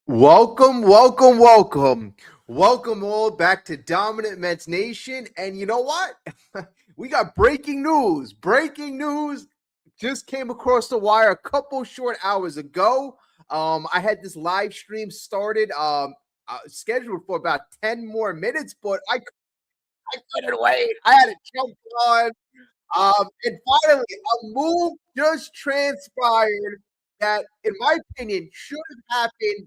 Welcome, welcome, welcome. Welcome all back to Dominant Mets Nation. And you know what? We got breaking news. Breaking news just came across the wire a couple short hours ago. I had this live stream started, scheduled for about 10 more minutes, but I couldn't wait. I had to jump on. And finally, a move just transpired that, in my opinion, should have happened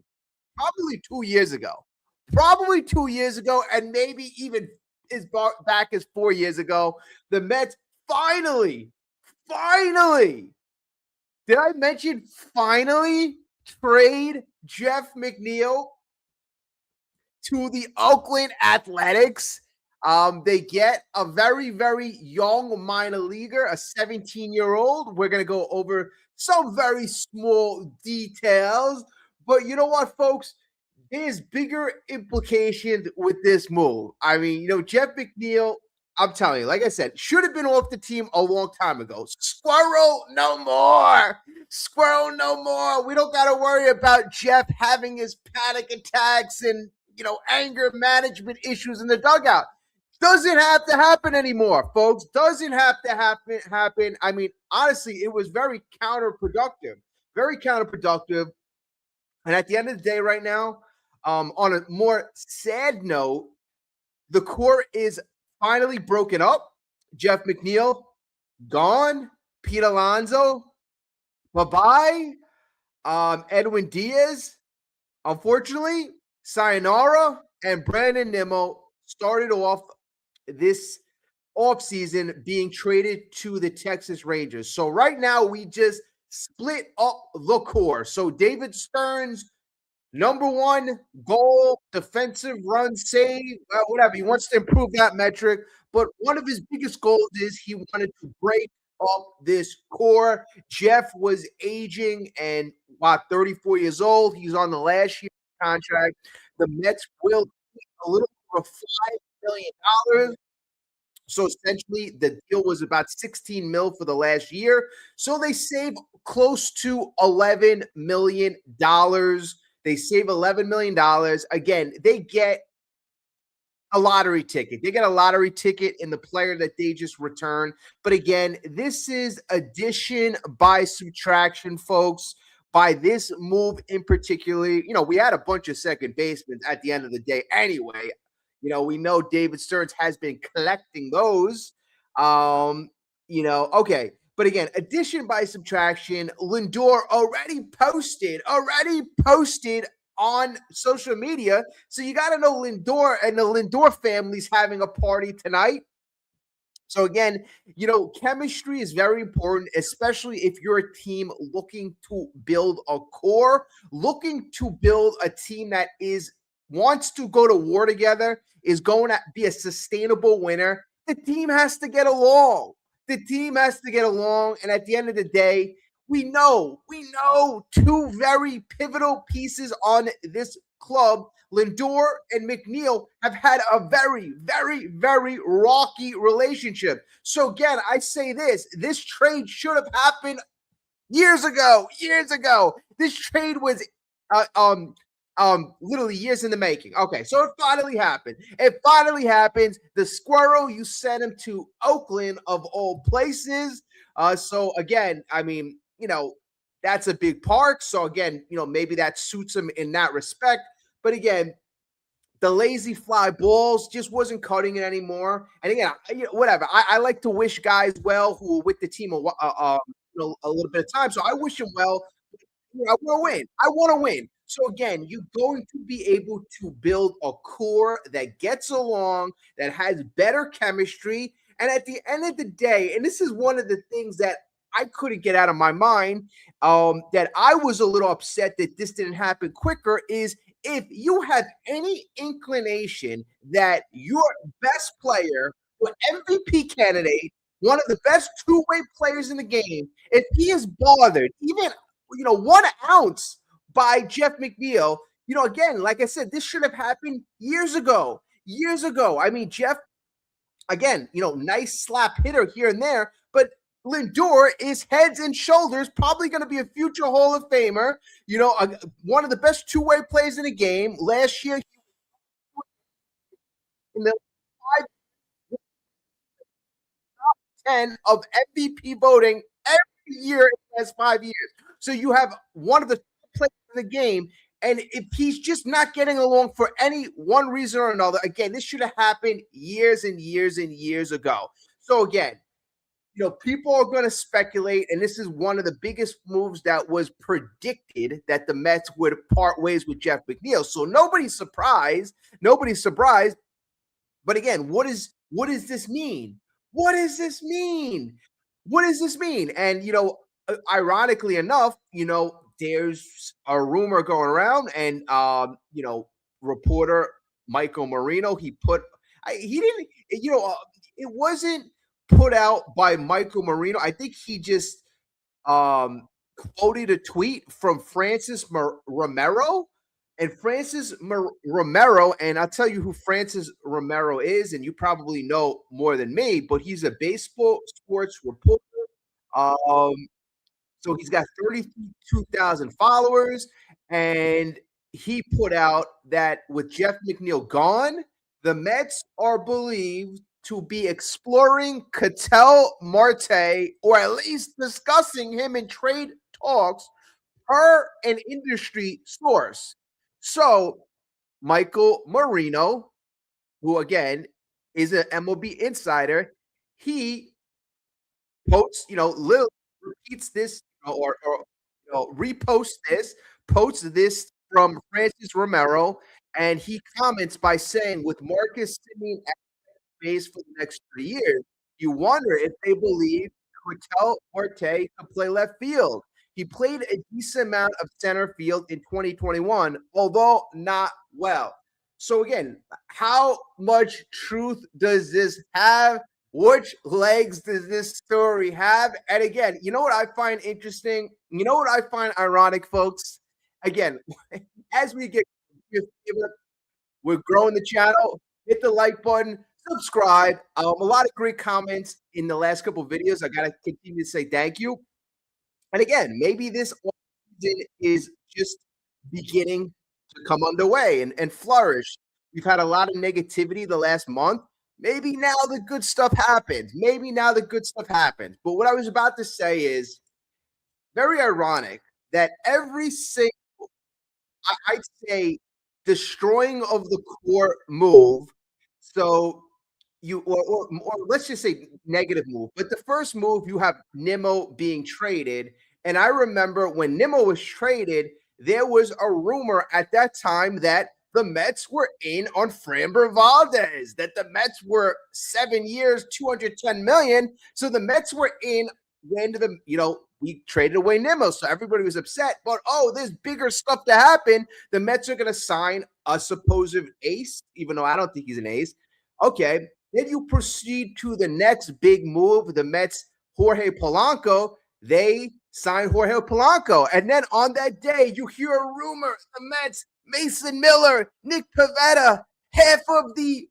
probably 2 years ago. Probably 2 years ago, and maybe even back as 4 years ago. The Mets finally, did I mention finally trade Jeff McNeil to the Oakland Athletics? They get a very, very young minor leaguer, a 17-year-old. We're going to go over some very small details. But you know what, folks? There's bigger implications with this move. I mean, Jeff McNeil, I'm telling you, like I said, should have been off the team a long time ago. Squirrel, no more. Squirrel, no more. We don't got to worry about Jeff having his panic attacks and, anger management issues in the dugout. Doesn't have to happen anymore, folks. Doesn't have to happen. I mean, honestly, it was very counterproductive. Very counterproductive. And at the end of the day, right now, on a more sad note, the core is finally broken up. Jeff McNeil, gone. Pete Alonso, bye-bye. Edwin Diaz, unfortunately, sayonara. And Brandon Nimmo started off this offseason being traded to the Texas Rangers. So right now, we just split up the core. So David Stearns, number one goal, defensive run save, whatever. He wants to improve that metric. But one of his biggest goals is he wanted to break up this core. Jeff was aging and 34 years old. He's on the last year contract. The Mets will keep a little over $5 million. So essentially, the deal was about 16 mil for the last year. So they save close to $11 million. They save $11 million. Again, they get a lottery ticket. They get a lottery ticket in the player that they just returned. But again, this is addition by subtraction, folks. By this move in particular, we had a bunch of second basemen at the end of the day anyway. We know David Stearns has been collecting those. Okay. But again, addition by subtraction, Lindor already posted on social media. So you got to know Lindor and the Lindor family's having a party tonight. So again, chemistry is very important, especially if you're a team looking to build a core, looking to build a team that wants to go to war together, is going to be a sustainable winner. The team has to get along. And at the end of the day, we know two very pivotal pieces on this club. Lindor and McNeil have had a very, very, very rocky relationship. So again, I say this trade should have happened years ago. This trade was literally years in the making. Okay, so it finally happened. It finally happens. The Squirrel, you sent him to Oakland of all places. So again, I mean, that's a big park. So again, maybe that suits him in that respect. But again, the lazy fly balls just wasn't cutting it anymore. And again, whatever. I like to wish guys well who were with the team a little bit of time. So I wish him well. I want to win. So again, you're going to be able to build a core that gets along, that has better chemistry. And at the end of the day, and this is one of the things that I couldn't get out of my mind, that I was a little upset that this didn't happen quicker, is if you have any inclination that your best player, your MVP candidate, one of the best two-way players in the game, if he is bothered, even 1 ounce by Jeff McNeil, again, like I said, this should have happened years ago. I mean, Jeff, again, nice slap hitter here and there, but Lindor is heads and shoulders, probably going to be a future Hall of Famer. One of the best two-way players in the game. Last year, in the 10 of MVP voting every year in the last 5 years. So you have one of the players in the game, and if he's just not getting along for any one reason or another, again, this should have happened years and years and years ago. So again, people are going to speculate, and this is one of the biggest moves that was predicted, that the Mets would part ways with Jeff McNeil. So nobody's surprised. Nobody's surprised. But again, what does this mean? What does this mean? What does this mean? And ironically enough, there's a rumor going around, and reporter Michael Marino, he didn't, it wasn't put out by Michael Marino. I think he just quoted a tweet from Francis Romero. And Romero, and I'll tell you who Francis Romero is, and you probably know more than me, but he's a baseball sports reporter. Um, so he's got 32,000 followers, and he put out that with Jeff McNeil gone, the Mets are believed to be exploring Ketel Marte, or at least discussing him in trade talks, per an industry source. So Michael Marino, who again is an MLB insider, he posts, literally repeats this, or reposts this, posts this from Francis Romero, and he comments by saying, with Marcus Semien at base for the next 3 years, you wonder if they believe Ketel Marte could play left field. He played a decent amount of center field in 2021, although not well. So again, how much truth does this have? Which legs does this story have? And again, you know what I find interesting? You know what I find ironic, folks? Again, as we get, we're growing the channel. Hit the like button, subscribe. A lot of great comments in the last couple of videos. I got to continue to say thank you. And again, maybe this season is just beginning to come underway and flourish. We've had a lot of negativity the last month. Maybe now the good stuff happens. Maybe now the good stuff happens. But what I was about to say is very ironic that every single, I'd say, destroying of the core move. So or let's just say negative move. But the first move, you have Nimmo being traded. And I remember when Nimmo was traded, there was a rumor at that time that the Mets were in on Framber Valdez, that the Mets were 7 years, 210 million. So the Mets were in when we traded away Nimmo. So everybody was upset. But there's bigger stuff to happen. The Mets are going to sign a supposed ace, even though I don't think he's an ace. Okay. Then you proceed to the next big move. The Mets, Jorge Polanco, they signed Jorge Polanco. And then on that day, you hear a rumor, the Mets, Mason Miller, Nick Pivetta, half of the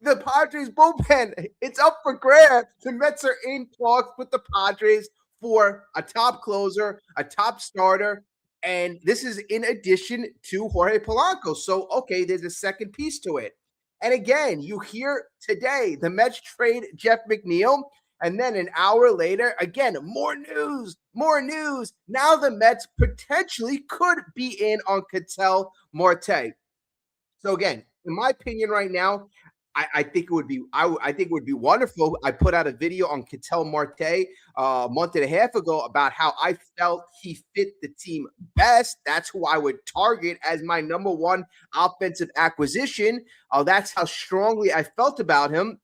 Padres bullpen. It's up for grabs. The Mets are in talks with the Padres for a top closer, a top starter. And this is in addition to Jorge Polanco. So, okay, there's a second piece to it. And again, you hear today the Mets trade Jeff McNeil, and then an hour later, again, more news. Now the Mets potentially could be in on Ketel Marte. So again, in my opinion, right now, I think it would be wonderful. I put out a video on Ketel Marte a month and a half ago about how I felt he fit the team best. That's who I would target as my number one offensive acquisition. That's how strongly I felt about him.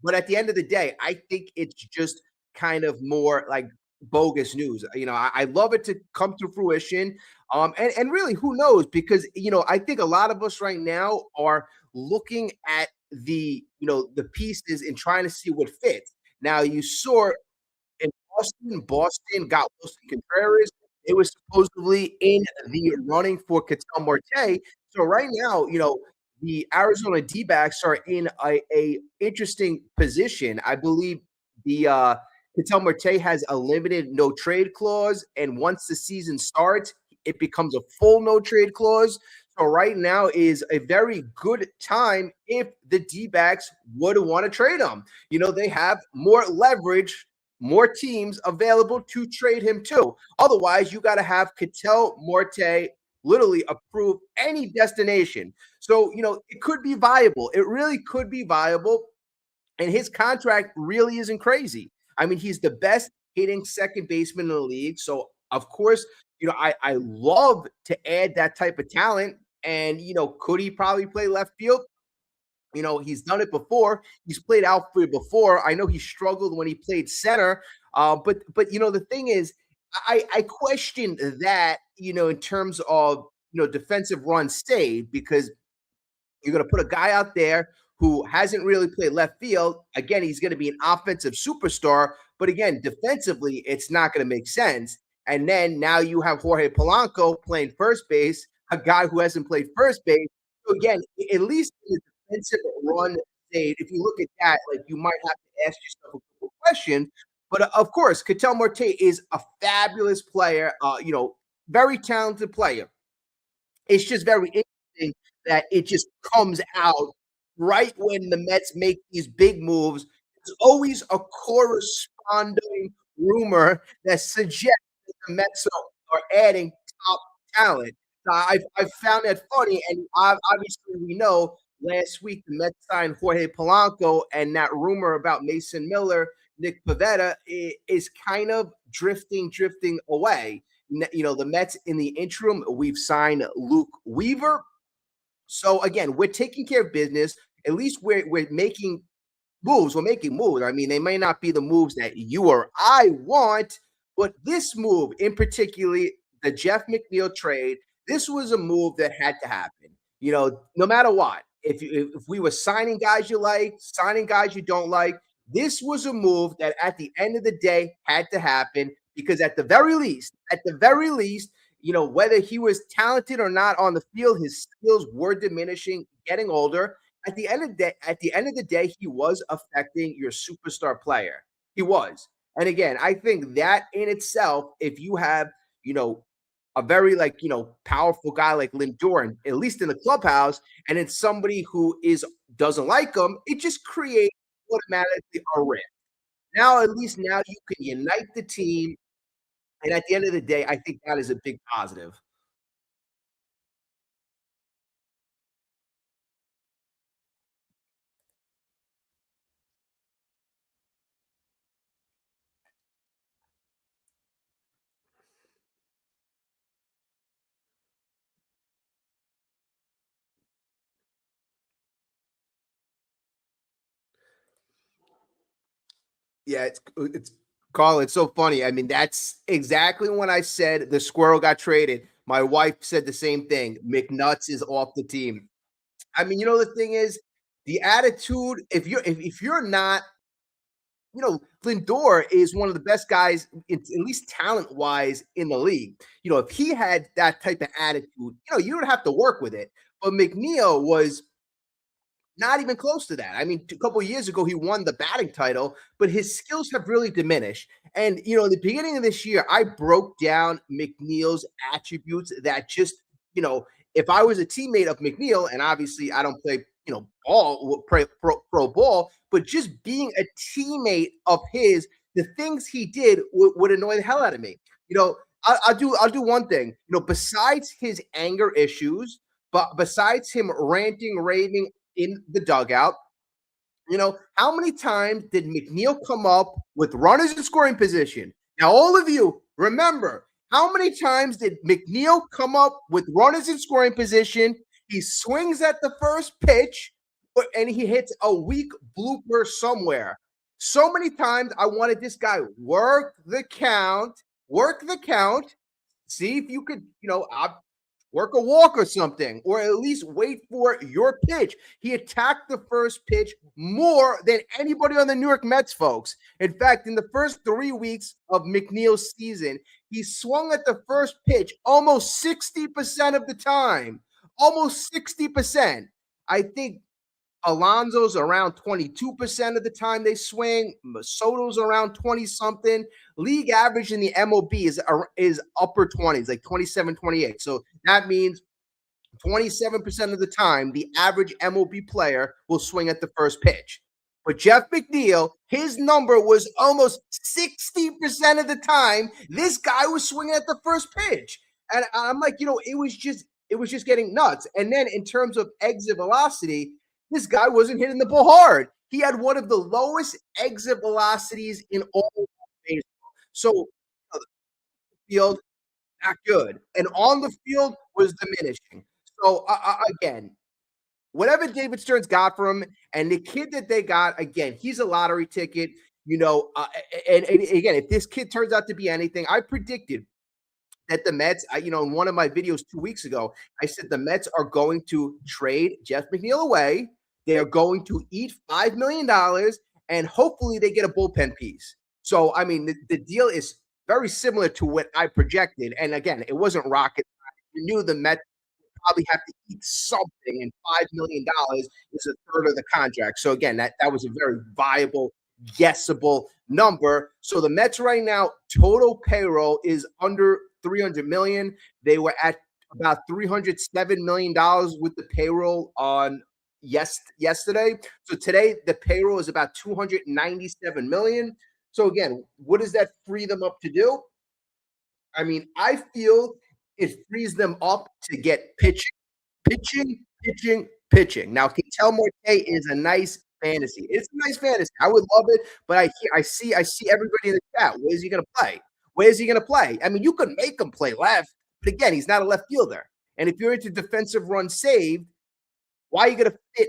But at the end of the day, I think it's just kind of more like bogus news. I love it to come to fruition. And really, who knows? Because, I think a lot of us right now are looking at the pieces and trying to see what fits. Now, you saw in Boston got Wilson Contreras. It was supposedly in the running for Ketel Marte. So right now, the Arizona D-backs are in a interesting position. I believe the Ketel Marte has a limited no trade clause, and once the season starts, it becomes a full no trade clause. So right now is a very good time if the D-backs would want to trade him. They have more leverage, more teams available to trade him to. Otherwise, you got to have Ketel Marte literally approve any destination. So, it could be viable. It really could be viable. And his contract really isn't crazy. I mean, he's the best hitting second baseman in the league. So, of course, I love to add that type of talent. And, could he probably play left field? He's done it before. He's played outfield before. I know he struggled when he played center. But the thing is, I question that, in terms of, defensive run saved, because you're going to put a guy out there who hasn't really played left field. Again, he's going to be an offensive superstar, but again, defensively, it's not going to make sense. And then now you have Jorge Polanco playing first base, a guy who hasn't played first base. So again, at least in the defensive run state, if you look at that, like, you might have to ask yourself a couple questions. But of course, Ketel Marte is a fabulous player, very talented player. It's just very interesting that it just comes out right when the Mets make these big moves. There's always a corresponding rumor that suggests that the Mets are adding top talent. I found that funny, and obviously we know last week the Mets signed Jorge Polanco, and that rumor about Mason Miller, Nick Pivetta is kind of drifting away. The Mets in the interim, we've signed Luke Weaver. So again, we're taking care of business. At least we're making moves. We're making moves. I mean, they may not be the moves that you or I want, but this move in particular, the Jeff McNeil trade, this was a move that had to happen. No matter what, if we were signing guys you like, signing guys you don't like, this was a move that at the end of the day had to happen, because at the very least, whether he was talented or not on the field, his skills were diminishing, getting older. At the end of the day, he was affecting your superstar player. He was. And again, I think that in itself, if you have, a very, like, powerful guy like Lindor, at least in the clubhouse, and it's somebody who doesn't like him, it just creates automatically a rift. Now, at least now you can unite the team. And at the end of the day, I think that is a big positive. Yeah, it's Carl, it's so funny. I mean, that's exactly when I said the squirrel got traded. My wife said the same thing. McNuts is off the team. I mean, the thing is, the attitude, if you're not, Lindor is one of the best guys, at least talent wise, in the league. If he had that type of attitude, you don't have to work with it. But McNeil was not even close to that. I mean, a couple of years ago, he won the batting title, but his skills have really diminished. And, at the beginning of this year, I broke down McNeil's attributes that just, if I was a teammate of McNeil, and obviously I don't play, ball, pro ball, but just being a teammate of his, the things he did would annoy the hell out of me. I'll do one thing, besides his anger issues, but besides him ranting, raving in the dugout, how many times did McNeil come up with runners in scoring position? Now, all of you remember, how many times did McNeil come up with runners in scoring position? He swings at the first pitch, and he hits a weak blooper somewhere. So many times I wanted this guy work the count, see if you could, work a walk or something, or at least wait for your pitch. He attacked the first pitch more than anybody on the New York Mets, folks. In fact, in the first 3 weeks of McNeil's season, he swung at the first pitch almost 60% of the time. Almost 60%. I think Alonso's around 22% of the time they swing. Soto's around 20 something. League average in the MLB is upper 20s, like 27, 28. So that means 27% of the time, the average MLB player will swing at the first pitch. But Jeff McNeil, his number was almost 60% of the time. This guy was swinging at the first pitch. And I'm like, it was just getting nuts. And then in terms of exit velocity, this guy wasn't hitting the ball hard. He had one of the lowest exit velocities in all of baseball. So the field not good, and on the field was diminishing. So again, whatever David Stearns got from him, and the kid that they got, again, he's a lottery ticket. And again, if this kid turns out to be anything, I predicted that the Mets, in one of my videos 2 weeks ago, I said the Mets are going to trade Jeff McNeil away. They are going to eat $5 million, and hopefully they get a bullpen piece. So, I mean, the deal is very similar to what I projected. And again, it wasn't rocket science. You knew the Mets probably have to eat something, and $5 million is a third of the contract. So again, that was a very viable, guessable number. So the Mets right now, total payroll is under 300 million. They were at about $307 million with the payroll on yesterday. So today the payroll is about 297 million. So again, what does that free them up to do? I mean, I feel it frees them up to get pitching, pitching, pitching, pitching. Now, Ketel Marte is a nice fantasy. It's a nice fantasy. I would love it, but I see everybody in the chat. Where is he going to play? Where is he going to play? I mean, you could make him play left, but again, he's not a left fielder. And if you're into defensive run saved, why are you going to fit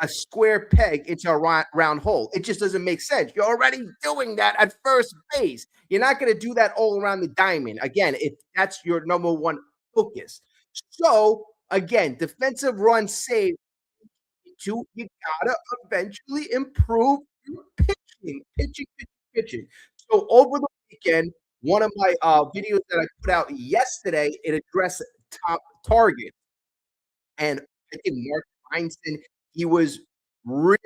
a square peg into a round hole? It just doesn't make sense. You're already doing that at first base. You're not going to do that all around the diamond. Again, if that's your number one focus. So, again, defensive run save, you gotta eventually improve your pitching. So over the weekend, one of my videos that I put out yesterday, it addressed top targets. And I think Mark Feinstein, he was really,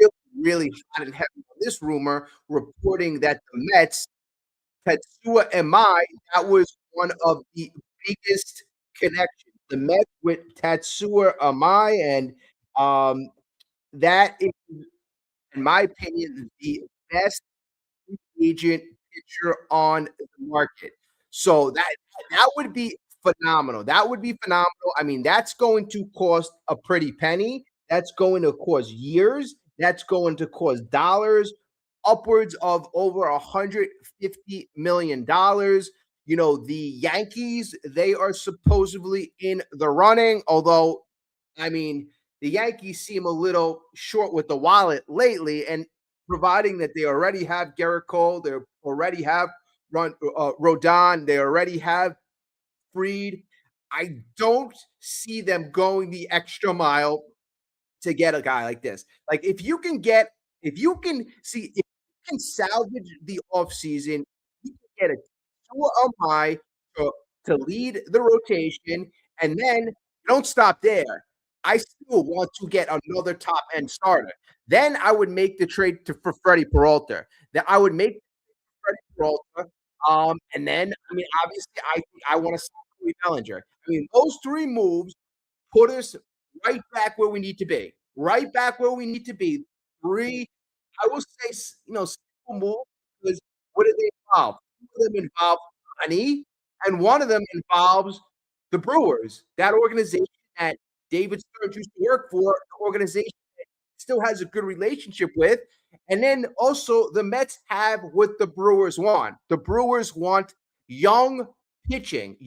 really hot and heavy on this rumor, reporting that the Mets, Tetsuya Emai, that was one of the biggest connections. The Mets with Tetsuya Emai, and that is, in my opinion, the best agent pitcher on the market. So that would be phenomenal. That would be phenomenal. I mean, that's going to cost a pretty penny. That's going to cost years. That's going to cost dollars, upwards of over $150 million. The Yankees, they are supposedly in the running, although, I mean, the Yankees seem a little short with the wallet lately, and providing that they already have Garrett Cole, they already have Rodon, they already have Freed. I don't see them going the extra mile to get a guy like this. Like, if you can salvage the offseason, you can get a Tua Amai to lead the rotation, and then don't stop there. I still want to get another top end starter. Then I would make the trade for Freddie Peralta. That I would make Freddie Peralta. And then, I mean, obviously, I think I want to sell Cody Bellinger. I mean, those three moves put us right back where we need to be. Right back where we need to be. Three, I will say, simple moves, because what do they involve? Two of them involve money, and one of them involves the Brewers, that organization that David Stearns used to work for, the organization that still has a good relationship with. And then also the Mets have what the Brewers want. The Brewers want young pitching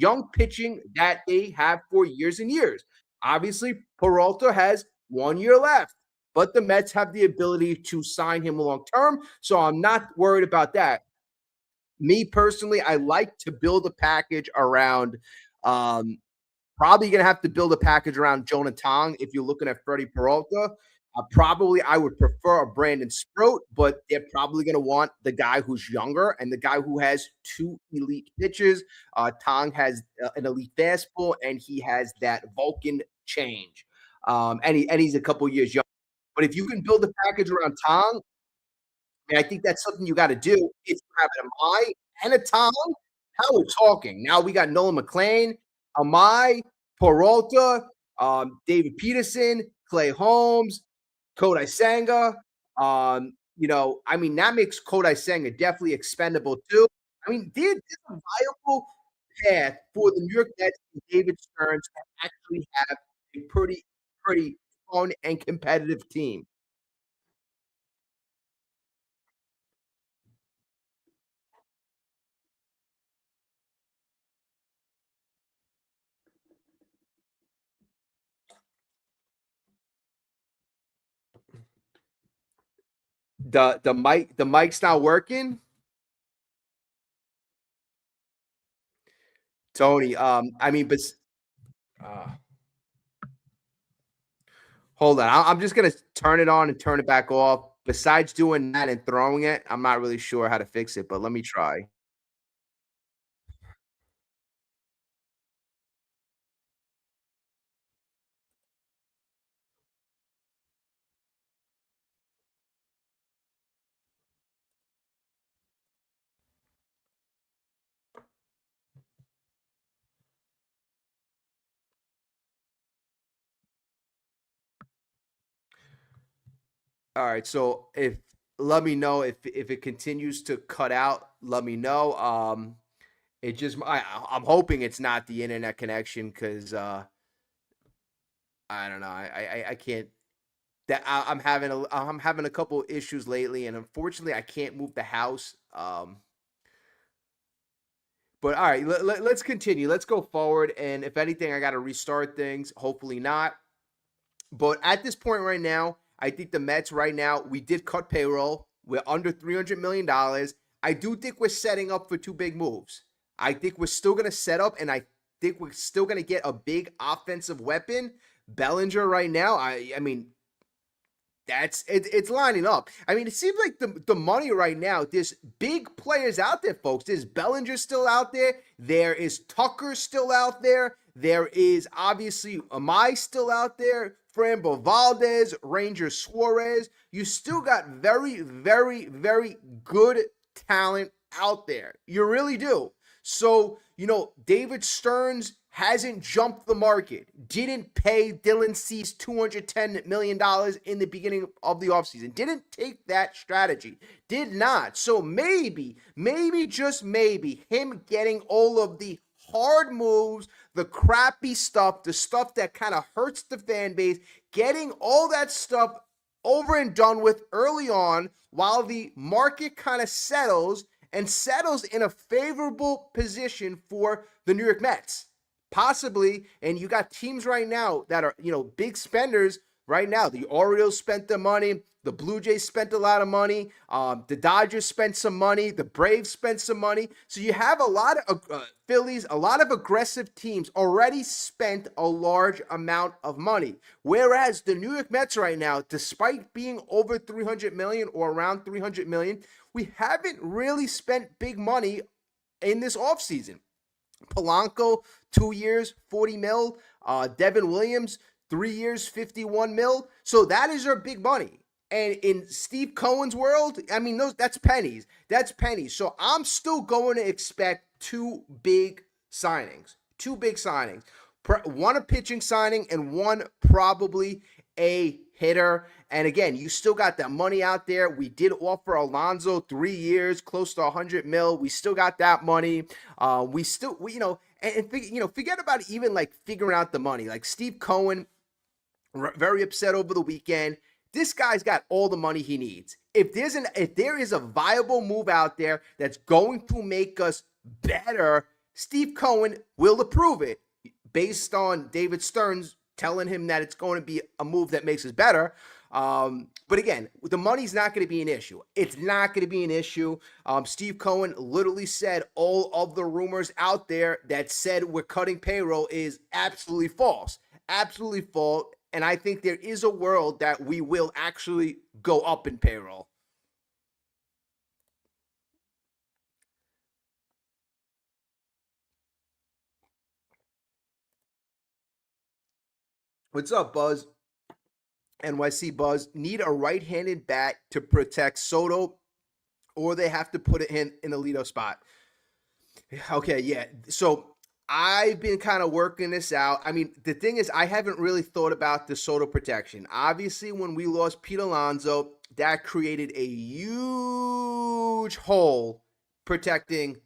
that they have for years and years. Obviously, Peralta has 1 year left, but the Mets have the ability to sign him long term. So I'm not worried about that. Me personally, I like to build a package around probably going to have to build a package around Jonah Tong if you're looking at Freddie Peralta. Probably I would prefer a Brandon Sproat, but they're probably going to want the guy who's younger and the guy who has two elite pitches. Tong has an elite fastball, and he has that Vulcan change. And he's a couple years younger. But if you can build a package around Tom, and I think that's something you got to do. If you have an Amai and a Tom, now we're talking. Now we got Nolan McLean, Amai, Peralta, David Peterson, Clay Holmes, Kodai Senga. I mean, that makes Kodai Senga definitely expendable too. I mean, there's a viable path for the New York Mets and David Stearns to actually have a pretty fun and competitive team. The mic's not working. Tony, I mean, but uh, hold on. I'm just gonna turn it on and turn it back off. Besides doing that and throwing it, I'm not really sure how to fix it, but let me try. All right. So if let me know if it continues to cut out. Let me know. It just I'm hoping it's not the internet connection because I don't know. I can't. I'm having a couple issues lately, and unfortunately, I can't move the house. But all right, let's continue. Let's go forward. And if anything, I got to restart things. Hopefully not. But at this point right now, I think the Mets right now, we did cut payroll. We're under $300 million. I do think we're setting up for two big moves. I think we're still going to set up, and I think we're still going to get a big offensive weapon. Bellinger right now, I mean, it's lining up. I mean, it seems like the money right now, there's big players out there, folks. There's Bellinger still out there. There is Tucker still out there. There is obviously Amai still out there. Frambo Valdez, Ranger Suarez. You still got very, very, very good talent out there. You really do. So, David Stearns hasn't jumped the market, didn't pay Dylan Cease $210 million in the beginning of the offseason, didn't take that strategy, did not. So maybe, just maybe, him getting all of the hard moves, the crappy stuff, the stuff that kind of hurts the fan base, getting all that stuff over and done with early on while the market kind of settles in a favorable position for the New York Mets. Possibly, and you got teams right now that are, big spenders right now. The Orioles spent the money. The Blue Jays spent a lot of money. The Dodgers spent some money. The Braves spent some money. So you have a lot of Phillies, a lot of aggressive teams already spent a large amount of money. Whereas the New York Mets right now, despite being over 300 million or around 300 million, we haven't really spent big money in this offseason. Polanco, 2 years, 40 mil. Devin Williams, 3 years, 51 mil. So that is our big money. And in Steve Cohen's world, I mean, that's pennies. That's pennies. So I'm still going to expect two big signings. Two big signings. One a pitching signing and one probably a hitter. And again, you still got that money out there. We did offer Alonso 3 years, close to 100 mil. We still got that money. Forget about even like figuring out the money. Like Steve Cohen, very upset over the weekend. This guy's got all the money he needs. If there is a viable move out there that's going to make us better, Steve Cohen will approve it based on David Stearns telling him that it's going to be a move that makes us better. But again, the money's not going to be an issue. It's not going to be an issue. Steve Cohen literally said all of the rumors out there that said we're cutting payroll is absolutely false. Absolutely false. And I think there is a world that we will actually go up in payroll. What's up, Buzz? NYC Buzz need a right-handed bat to protect Soto, or they have to put it in the leadoff spot. Okay, yeah. So I've been kind of working this out. I mean, the thing is, I haven't really thought about the Soto protection. Obviously, when we lost Pete Alonso, that created a huge hole protecting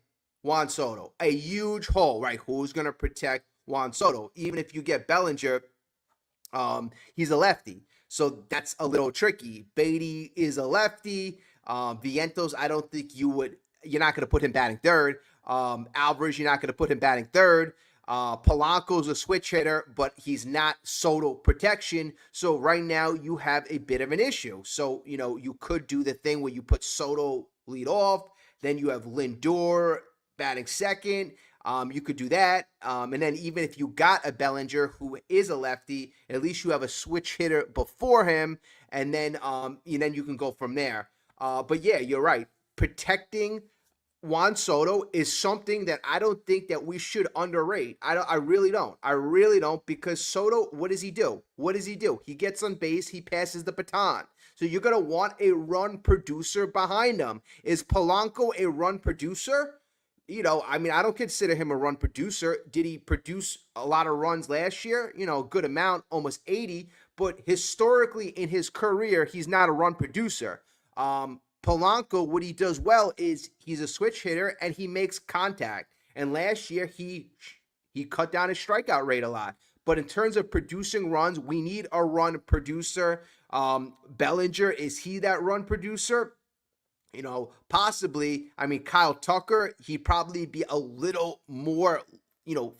Juan Soto. A huge hole, right? Who's going to protect Juan Soto? Even if you get Bellinger, he's a lefty. So that's a little tricky. Beatty is a lefty. Vientos, I don't think you're not going to put him batting third. Alvarez, you're not going to put him batting third. Polanco's a switch hitter, but he's not Soto protection. So right now you have a bit of an issue. So, you could do the thing where you put Soto lead off, then you have Lindor batting second. You could do that. And then even if you got a Bellinger who is a lefty, at least you have a switch hitter before him, and then you can go from there. But yeah, you're right. Protecting Juan Soto is something that I don't think that we should underrate. I really don't. I really don't, because Soto, what does he do? What does he do? He gets on base, he passes the baton. So you're going to want a run producer behind him. Is Polanco a run producer? I mean, I don't consider him a run producer. Did he produce a lot of runs last year? A good amount, almost 80. But historically in his career, he's not a run producer. Polanco, what he does well is he's a switch hitter and he makes contact. And last year, he cut down his strikeout rate a lot. But in terms of producing runs, we need a run producer. Bellinger, is he that run producer? Possibly. I mean, Kyle Tucker, he'd probably be a little more,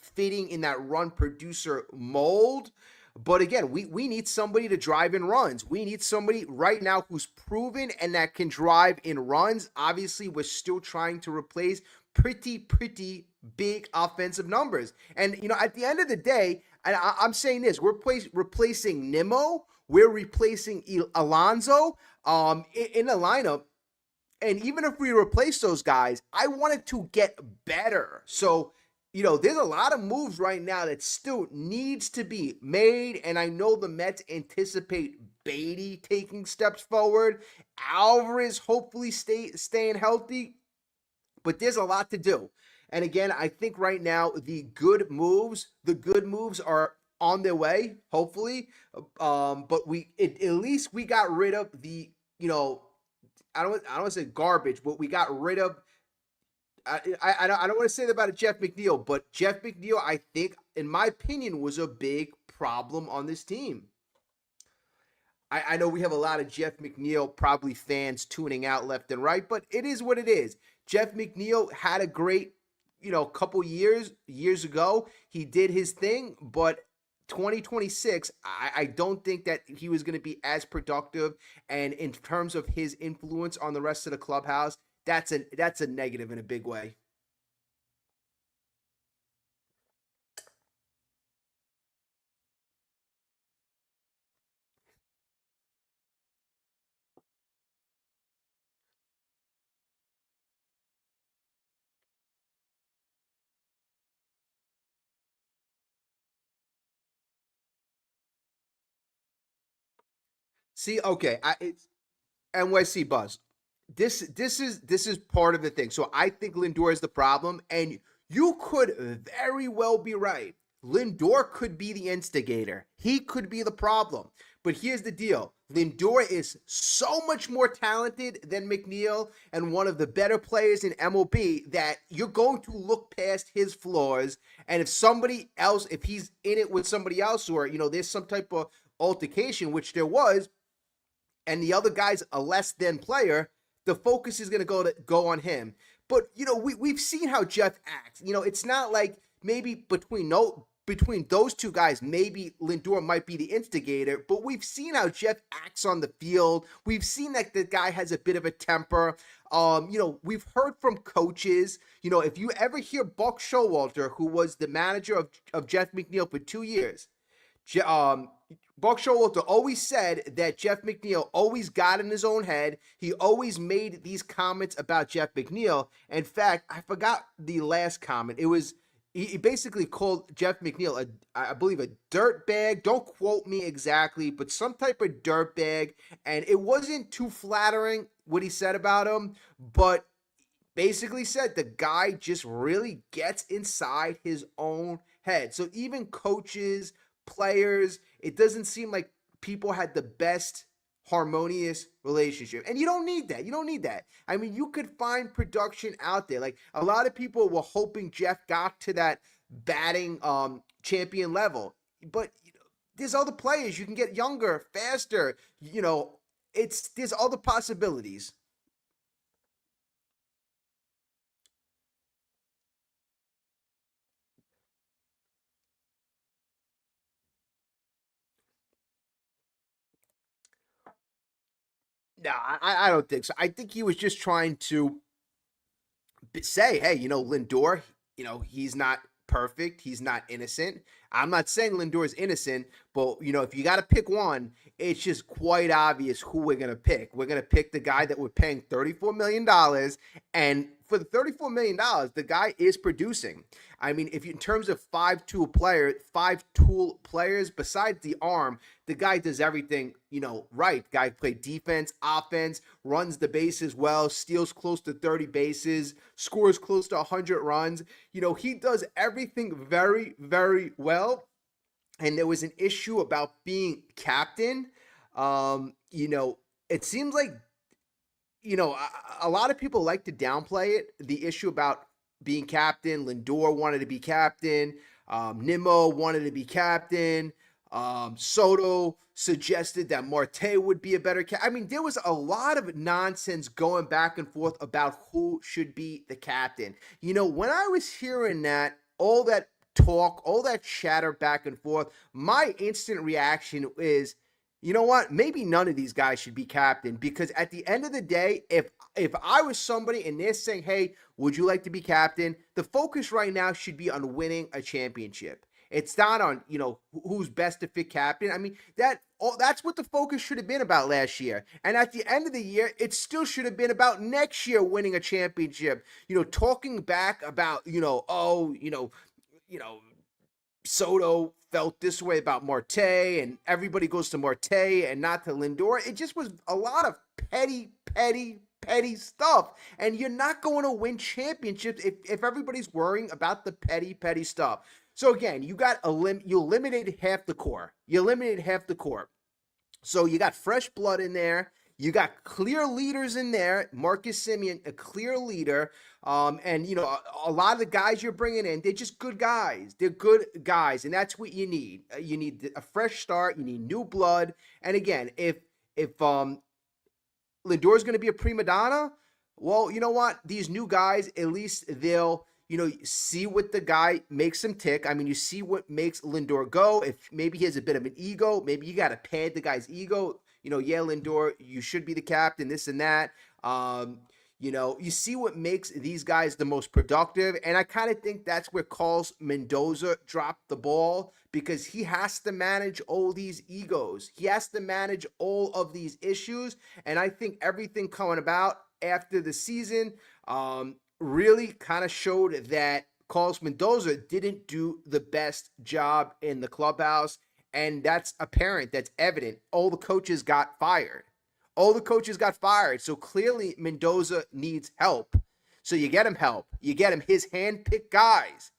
fitting in that run producer mold. But again, we need somebody to drive in runs. We need somebody right now who's proven and that can drive in runs. Obviously, we're still trying to replace pretty big offensive numbers. And, at the end of the day, and I'm saying this, we're replacing Nimmo. We're replacing Alonso in the lineup. And even if we replace those guys, I want it to get better. So, there's a lot of moves right now that still needs to be made. And I know the Mets anticipate Beatty taking steps forward. Alvarez hopefully staying healthy. But there's a lot to do. And again, I think right now the good moves are on their way, hopefully. But at least we got rid of the, I don't want to say garbage, but we got rid of. I don't want to say that about Jeff McNeil, but Jeff McNeil, I think, in my opinion, was a big problem on this team. I know we have a lot of Jeff McNeil probably fans tuning out left and right, but it is what it is. Jeff McNeil had a great, couple years ago. He did his thing, but 2026, I don't think that he was going to be as productive. And in terms of his influence on the rest of the clubhouse, that's a negative in a big way. See, okay, it's NYC Buzz. This is part of the thing. So I think Lindor is the problem, and you could very well be right. Lindor could be the instigator. He could be the problem. But here's the deal. Lindor is so much more talented than McNeil and one of the better players in MLB that you're going to look past his flaws. And if somebody else, if he's in it with somebody else, or there's some type of altercation, which there was, and the other guy's a less than player, the focus is going to go on him. But we've seen how Jeff acts. It's not like maybe between those two guys, maybe Lindor might be the instigator, but we've seen how Jeff acts on the field. We've seen that the guy has a bit of a temper. We've heard from coaches. If you ever hear Buck Showalter, who was the manager of Jeff McNeil for 2 years, Buck Showalter always said that Jeff McNeil always got in his own head. He always made these comments about Jeff McNeil. In fact, I forgot the last comment. It was he basically called Jeff McNeil I believe a dirt bag. Don't quote me exactly, but some type of dirt bag. And it wasn't too flattering what he said about him, but basically said the guy just really gets inside his own head. So even coaches, players, it doesn't seem like people had the best harmonious relationship. And you don't need that. You don't need that. I mean, you could find production out there. Like a lot of people were hoping Jeff got to that batting champion level. But there's other players you can get younger, faster, it's there's other possibilities. No, I don't think so. I think he was just trying to say, hey, Lindor, he's not perfect. He's not innocent. I'm not saying Lindor is innocent, but if you got to pick one, it's just quite obvious who we're gonna pick. We're gonna pick the guy that we're paying $34 million, and for the $34 million, the guy is producing. I mean, if you in terms of five tool players besides the arm, the guy does everything, right. Guy play defense, offense, runs the bases well, steals close to 30 bases, scores close to 100 runs. He does everything very, very well. And there was an issue about being captain. It seems like a lot of people like to downplay it. The issue about being captain, Lindor wanted to be captain, Nimmo wanted to be captain, Soto suggested that Marte would be a better captain. I mean, there was a lot of nonsense going back and forth about who should be the captain. When I was hearing that, all that talk, all that chatter back and forth, my instant reaction is, you know what? Maybe none of these guys should be captain, because at the end of the day, if I was somebody and they're saying, "Hey, would you like to be captain?" The focus right now should be on winning a championship. It's not on, who's best to fit captain. I mean, that's what the focus should have been about last year. And at the end of the year, it still should have been about next year winning a championship. Talking back about, you know, Soto felt this way about Marte, and everybody goes to Marte and not to Lindor. It just was a lot of petty, petty, petty stuff. And you're not going to win championships if everybody's worrying about the petty, petty stuff. So again, you eliminated half the core. You eliminated half the core. So you got fresh blood in there. You got clear leaders in there. Marcus Semien, a clear leader. And a lot of the guys you're bringing in, they're just good guys. They're good guys, and that's what you need. You need a fresh start. You need new blood. And again, if Lindor's going to be a prima donna, well, you know what? These new guys, at least they'll see what the guy makes him tick. I mean, you see what makes Lindor go. If maybe he has a bit of an ego, maybe you got to pad the guy's ego. Yeah, Lindor, you should be the captain, this and that. You see what makes these guys the most productive. And I kind of think that's where Carlos Mendoza dropped the ball, because he has to manage all these egos. He has to manage all of these issues. And I think everything coming about after the season really kind of showed that Carlos Mendoza didn't do the best job in the clubhouse. And that's apparent. That's evident. All the coaches got fired. All the coaches got fired. So clearly Mendoza needs help. So you get him help. You get him his hand-picked guys.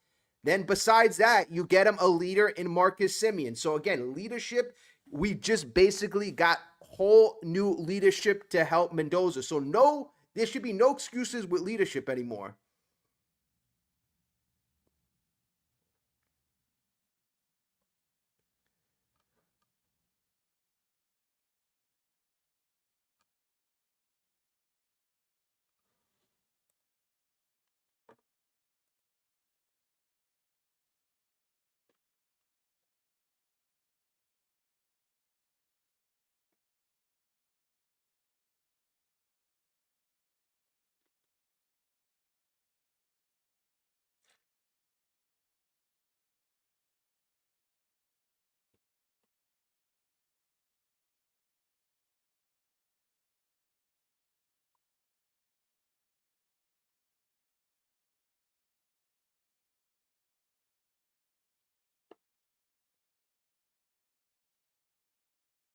Then besides that, you get him a leader in Marcus Semien. So again, leadership, we just basically got whole new leadership to help Mendoza. So there should be no excuses with leadership anymore.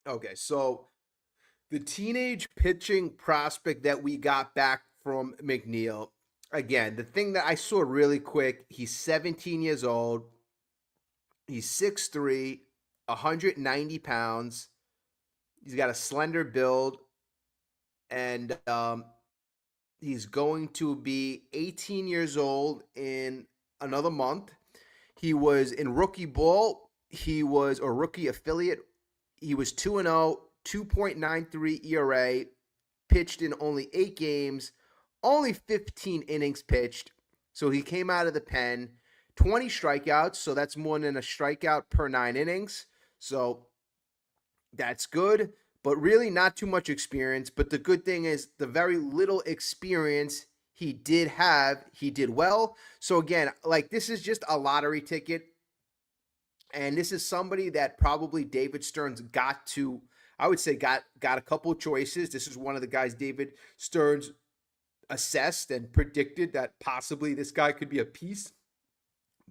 Okay, so the teenage pitching prospect that we got back from McNeil, again, the thing that I saw really quick, he's 17 years old. He's 6'3", 190 pounds. He's got a slender build, and he's going to be 18 years old in another month. He was in rookie ball. He was a rookie affiliate. He was 2-0, 2.93 ERA, pitched in only 8 games, only 15 innings pitched. So he came out of the pen, 20 strikeouts. So that's more than a strikeout per 9 innings. So that's good, but really not too much experience. But the good thing is the very little experience he did have, he did well. So again, like this is just a lottery ticket. And this is somebody that probably David Stearns got to, I would say got a couple of choices. This is one of the guys David Stearns assessed and predicted that possibly this guy could be a piece,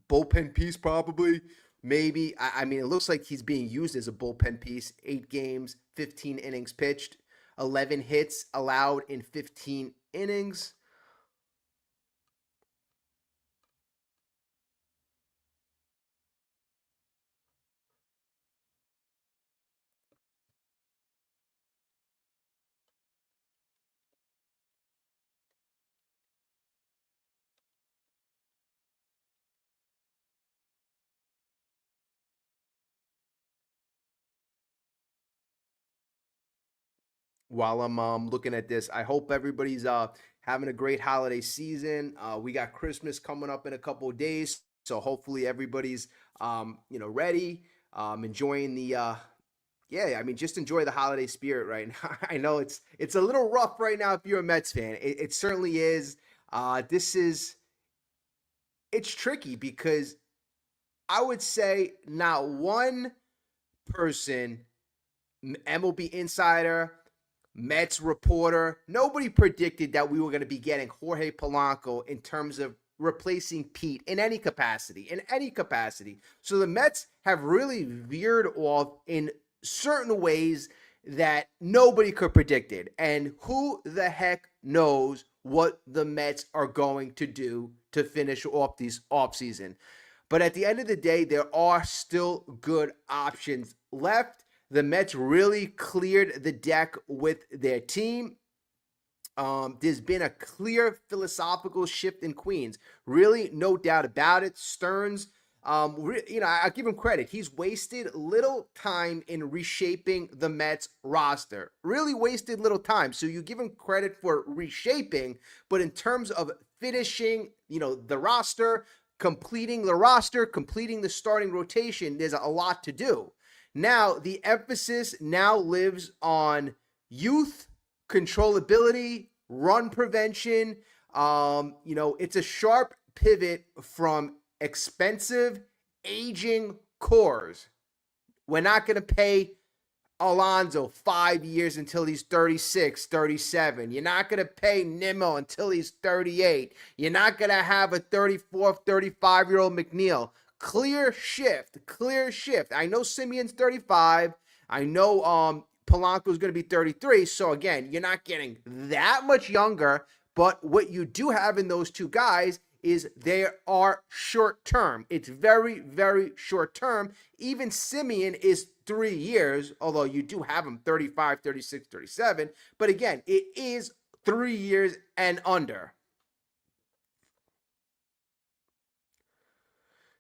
bullpen piece probably. Maybe. I mean, it looks like he's being used as a bullpen piece. 8 games, 15 innings pitched, 11 hits allowed in 15 innings. While I'm looking at this, I hope everybody's having a great holiday season. We got Christmas coming up in a couple of days, so hopefully everybody's ready, enjoying the yeah. I mean, just enjoy the holiday spirit right now. I know it's a little rough right now if you're a Mets fan. It certainly is. This is it's tricky because I would say not one person, MLB insider, Mets reporter, nobody predicted that we were going to be getting Jorge Polanco in terms of replacing Pete in any capacity, So the Mets have really veered off in certain ways that nobody could predict it. And who the heck knows what the Mets are going to do to finish off these offseason. But at the end of the day, there are still good options left. The Mets really cleared the deck with their team. There's been a clear philosophical shift in Queens. Really, no doubt about it. Stearns, I give him credit. He's wasted little time in reshaping the Mets roster. Really wasted little time. So you give him credit for reshaping, but in terms of finishing, the roster, completing the starting rotation, there's a lot to do. Now, the emphasis now lives on youth, controllability, run prevention. It's a sharp pivot from expensive, aging cores. We're not going to pay Alonso 5 years until he's 36, 37. You're not going to pay Nimmo until he's 38. You're not going to have a 34, 35-year-old McNeil. Clear shift. I know Simeon's 35. I know Polanco's going to be 33. So again, you're not getting that much younger, but what you do have in those two guys is they are short term. It's very, very short term. Even Simeon is 3 years, although you do have him 35, 36, 37. But again, it is 3 years and under.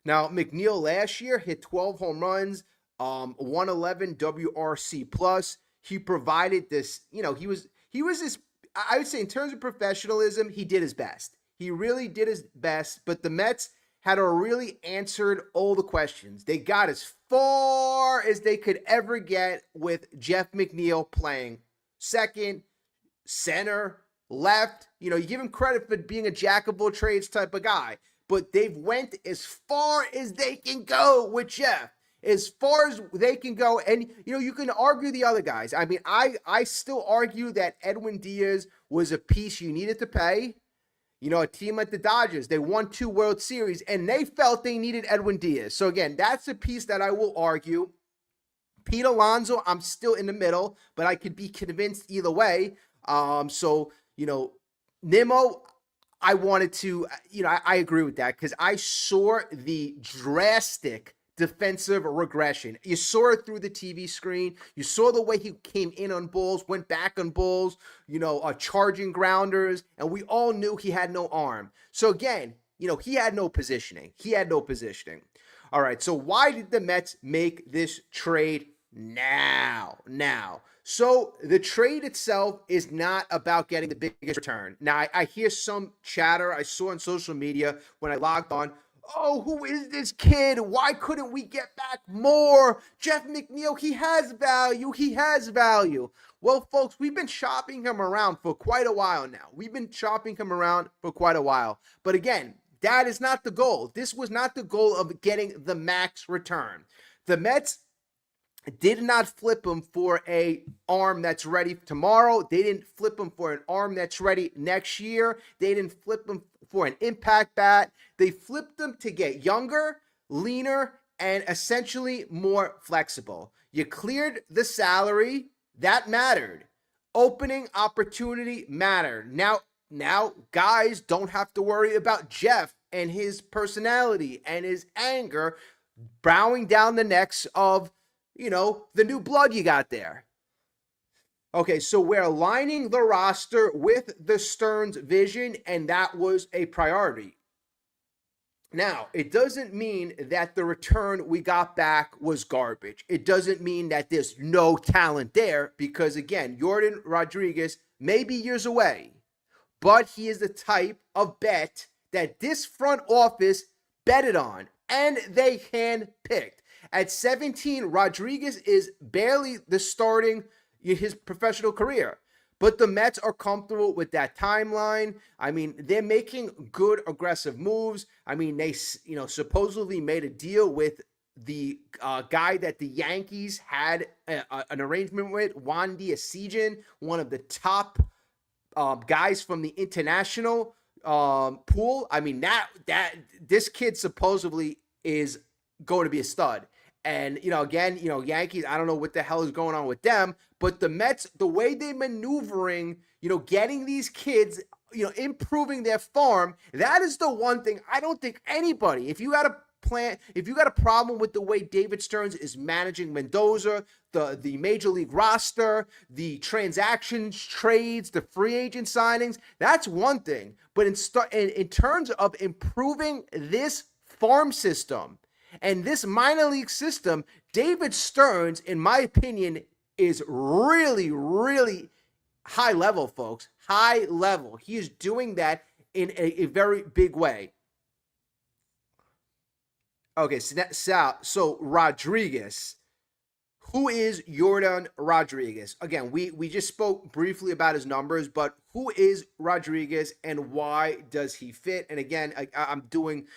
Now, McNeil last year hit 12 home runs, 111 WRC plus. He provided this, he was this, I would say in terms of professionalism, he did his best. He really did his best, but the Mets had really answered all the questions. They got as far as they could ever get with Jeff McNeil playing second, center, left. You give him credit for being a jack of all trades type of guy, but they've went as far as they can go with Jeff. As far as they can go. And, you can argue the other guys. I mean, I still argue that Edwin Diaz was a piece you needed to pay. A team like the Dodgers, they won 2 World Series, and they felt they needed Edwin Diaz. So, again, that's a piece that I will argue. Pete Alonso, I'm still in the middle, but I could be convinced either way. So, Nimmo, I wanted to, I agree with that because I saw the drastic defensive regression. You saw it through the TV screen. You saw the way he came in on balls, went back on balls, charging grounders, and we all knew he had no arm. So again, he had no positioning. All right, so why did the Mets make this trade now? So the trade itself is not about getting the biggest return. Now, I hear some chatter I saw on social media when I logged on. Oh, who is this kid? Why couldn't we get back more? Jeff McNeil, he has value. Well, folks, we've been shopping him around for quite a while now. But again, that is not the goal. This was not the goal of getting the max return. The Mets did not flip him for an arm that's ready tomorrow. They didn't flip him for an arm that's ready next year. They didn't flip him for an impact bat. They flipped him to get younger, leaner, and essentially more flexible. You cleared the salary. That mattered. Opening opportunity mattered. Now, guys don't have to worry about Jeff and his personality and his anger bowing down the necks of, the new blood you got there. Okay, so we're aligning the roster with the Stearns vision, and that was a priority. Now, it doesn't mean that the return we got back was garbage. It doesn't mean that there's no talent there because, again, Yordan Rodriguez may be years away, but he is the type of bet that this front office betted on, and they handpicked. At 17, Rodriguez is barely the starting in his professional career. But the Mets are comfortable with that timeline. I mean, they're making good, aggressive moves. I mean, they, supposedly made a deal with the guy that the Yankees had an arrangement with, Wandy Asijan, one of the top guys from the international pool. I mean, that this kid supposedly is going to be a stud. And, again, Yankees, I don't know what the hell is going on with them, but the Mets, the way they're maneuvering, getting these kids, improving their farm, that is the one thing I don't think anybody, if you got a problem with the way David Stearns is managing Mendoza, the major league roster, the transactions, trades, the free agent signings, that's one thing. But in terms of improving this farm system, and this minor league system, David Stearns, in my opinion, is really, really high level, folks. High level. He is doing that in a very big way. Okay, so Rodriguez. Who is Yordan Rodriguez? Again, we just spoke briefly about his numbers, but who is Rodriguez and why does he fit? And again, I'm doing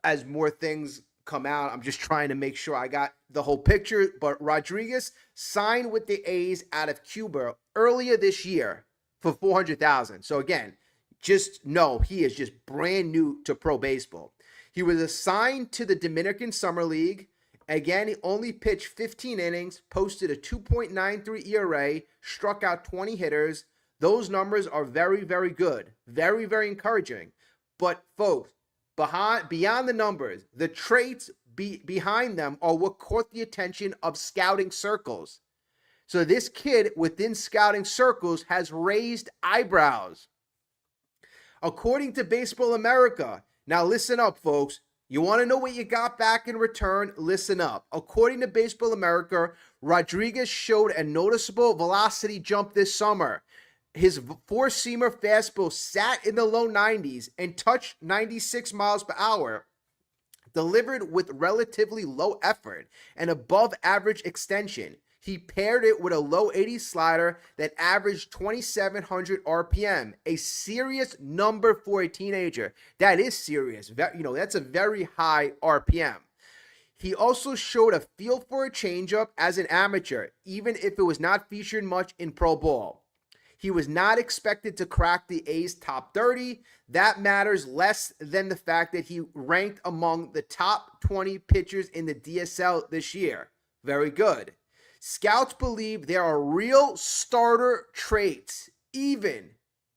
as more things come out, I'm just trying to make sure I got the whole picture. But Rodriguez signed with the A's out of Cuba earlier this year for $400,000. So again, just know he is just brand new to pro baseball. He was assigned to the Dominican Summer League. Again, he only pitched 15 innings, posted a 2.93 ERA, struck out 20 hitters. Those numbers are very, very good. Very, very encouraging. But folks, beyond the numbers, the traits behind them are what caught the attention of scouting circles. So this kid within scouting circles has raised eyebrows. According to Baseball America, now listen up, folks. You want to know what you got back in return? Listen up. According to Baseball America, Rodriguez showed a noticeable velocity jump this summer. His four-seamer fastball sat in the low 90s and touched 96 miles per hour, delivered with relatively low effort and above average extension. He paired it with a low 80s slider that averaged 2,700 RPM, a serious number for a teenager. That is serious. That's a very high RPM. He also showed a feel for a changeup as an amateur, even if it was not featured much in pro ball. He was not expected to crack the A's top 30. That matters less than the fact that he ranked among the top 20 pitchers in the DSL this year. Very good. Scouts believe there are real starter traits, even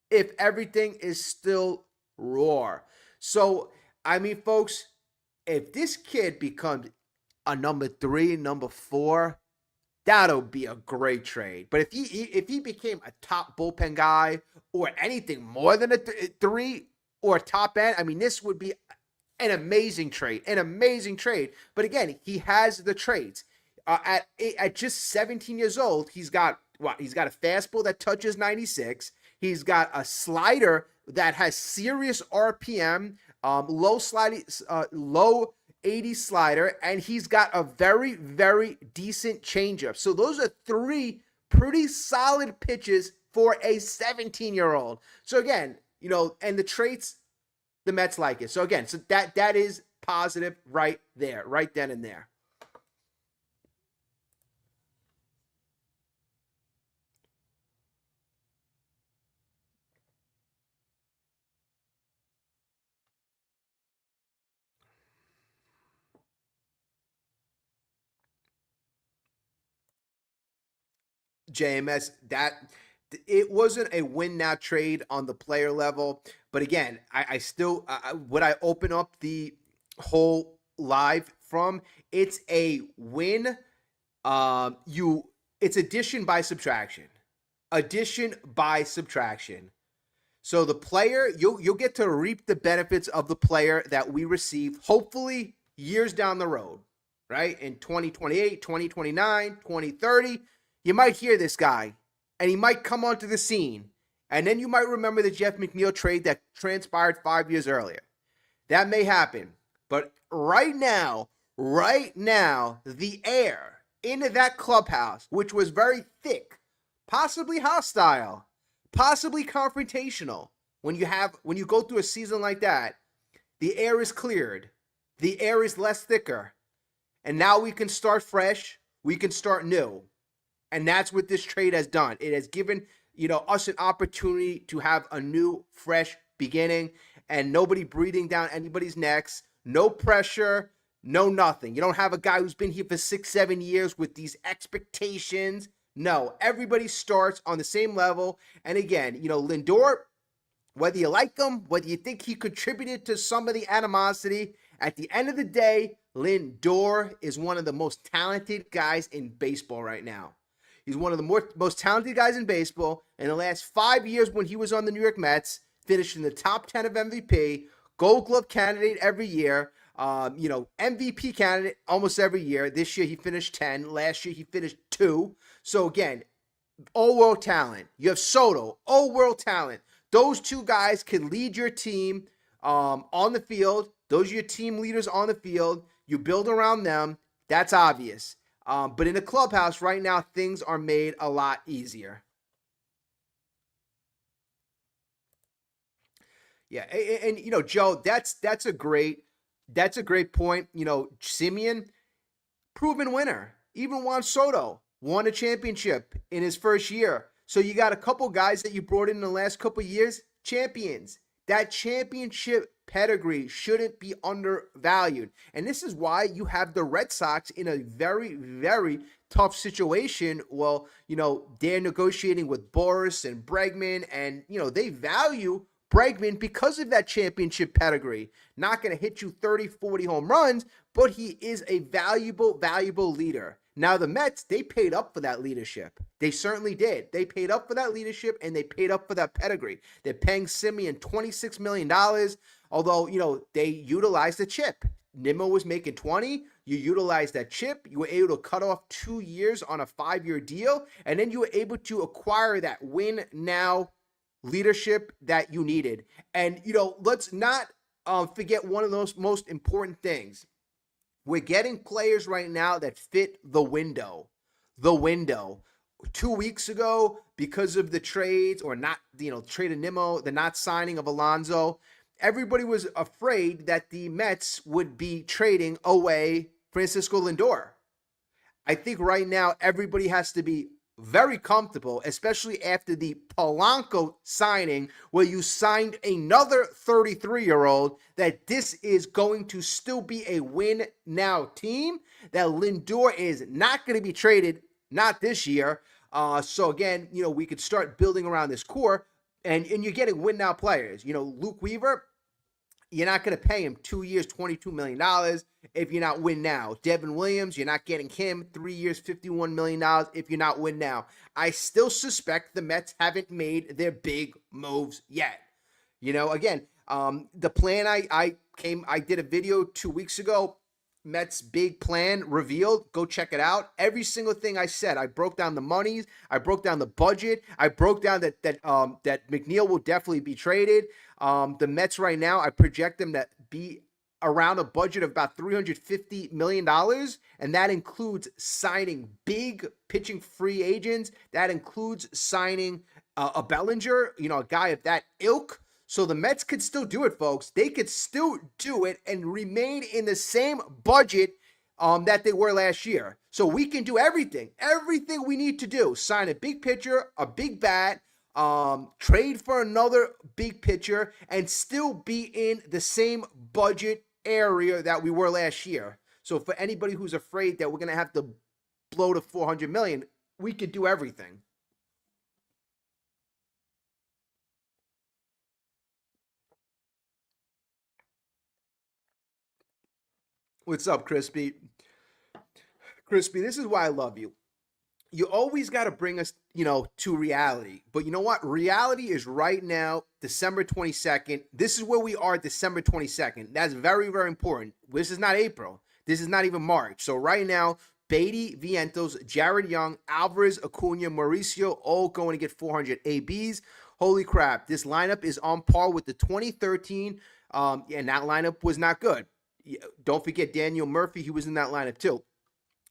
if everything is still raw. So, I mean, folks, if this kid becomes a number 3, number 4, that'll be a great trade. But if he became a top bullpen guy or anything more than a 3 or a top end, I mean, this would be an amazing trade, But again, he has the traits. At just 17 years old, he's got what? He's got a fastball that touches 96. He's got a slider that has serious RPM, low 80 slider, and he's got a very, very decent changeup. So those are 3 pretty solid pitches for a 17-year-old. So again, and the traits, the Mets like it. So again, that is positive right there, right then and there. JMS, that it wasn't a win now trade on the player level, but again, I still would I open up the whole live from it's a win. It's addition by subtraction, addition by subtraction. So the player, you'll get to reap the benefits of the player that we receive, hopefully years down the road, right? In 2028, 2029, 2030, you might hear this guy and he might come onto the scene. And then you might remember the Jeff McNeil trade that transpired 5 years earlier. That may happen. But right now, the air into that clubhouse, which was very thick, possibly hostile, possibly confrontational. When you go through a season like that, the air is cleared. The air is less thicker. And now we can start fresh. We can start new. And that's what this trade has done. It has given, us an opportunity to have a new, fresh beginning and nobody breathing down anybody's necks. No pressure, no nothing. You don't have a guy who's been here for 6-7 years with these expectations. No, everybody starts on the same level. And again, Lindor, whether you like him, whether you think he contributed to some of the animosity, at the end of the day, Lindor is one of the most talented guys in baseball right now. He's one of the most talented guys in baseball. In the last 5 years when he was on the New York Mets, finished in the top 10 of MVP, Gold Glove candidate every year, MVP candidate almost every year. This year he finished 10. Last year he finished 2. So again, all-world talent. You have Soto, all-world talent. Those 2 guys can lead your team on the field. Those are your team leaders on the field. You build around them. That's obvious. But in the clubhouse right now, things are made a lot easier. Yeah, and Joe, that's a great point. Simeon, proven winner. Even Juan Soto won a championship in his first year. So you got a couple guys that you brought in the last couple years, champions. That championship pedigree shouldn't be undervalued. And this is why you have the Red Sox in a very, very tough situation. Well, they're negotiating with Boris and Bregman, and, they value Bregman because of that championship pedigree. Not going to hit you 30, 40 home runs, but he is a valuable, valuable leader. Now, the Mets, they paid up for that leadership. They certainly did. They paid up for that leadership, and they paid up for that pedigree. They're paying Simeon $26 million, although, they utilized the chip. Nimmo was making 20. You utilized that chip. You were able to cut off 2 years on a 5-year deal, and then you were able to acquire that win now leadership that you needed. And, let's not forget one of those most important things. We're getting players right now that fit the window. 2 weeks ago, because of the trades or not, trade of Nimmo, the not signing of Alonso, everybody was afraid that the Mets would be trading away Francisco Lindor. I think right now everybody has to be very comfortable, especially after the Polanco signing, where you signed another 33-year-old, that this is going to still be a win now team, that Lindor is not going to be traded not this year. So again, we could start building around this core, and you're getting win now players. Luke Weaver, you're not going to pay him 2 years, $22 million if you're not win now. Devin Williams, you're not getting him 3 years, $51 million if you're not win now. I still suspect the Mets haven't made their big moves yet. Again, the plan I did a video 2 weeks ago. Mets big plan revealed. Go check it out. Every single thing I said, I broke down the monies. I broke down the budget. I broke down that McNeil will definitely be traded. The Mets right now, I project them to be around a budget of about $350 million, and that includes signing big pitching free agents. That includes signing a Bellinger, a guy of that ilk. So the Mets could still do it, folks. They could still do it and remain in the same budget that they were last year. So we can do everything we need to do. Sign a big pitcher, a big bat, trade for another big pitcher, and still be in the same budget area that we were last year. So for anybody who's afraid that we're going to have to blow to $400 million, we could do everything. What's up, Crispy? Crispy, this is why I love you. You always got to bring us, to reality. But you know what? Reality is right now, December 22nd. This is where we are, December 22nd. That's very, very important. This is not April. This is not even March. So right now, Beatty, Vientos, Jared Young, Alvarez, Acuna, Mauricio, all going to get 400 ABs. Holy crap. This lineup is on par with the 2013, and that lineup was not good. Don't forget Daniel Murphy. He was in that lineup too.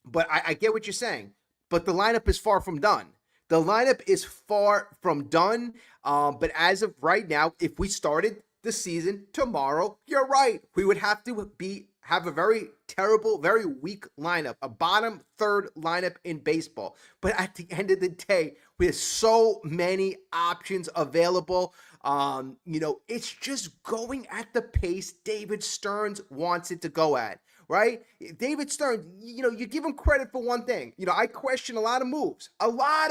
But I get what you're saying. But the lineup is far from done. The lineup is far from done. But as of right now, if we started the season tomorrow, you're right. We would have to have a very terrible, very weak lineup, a bottom third lineup in baseball. But at the end of the day, with so many options available, it's just going at the pace David Stearns wants it to go at. Right? David Stearns, you give him credit for one thing. I question a lot of moves, a lot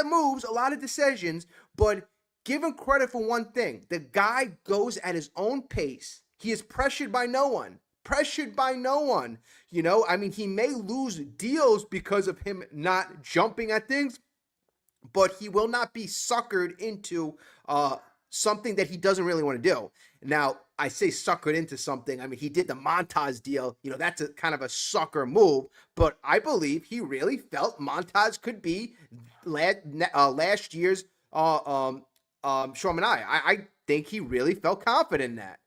of decisions, but give him credit for one thing. The guy goes at his own pace. He is pressured by no one. He may lose deals because of him not jumping at things, but he will not be suckered into something that he doesn't really want to do. Now, I say suckered into something. He did the Montas deal. That's a kind of a sucker move, but I believe he really felt Montas could be last year's Sean and I think he really felt confident in that.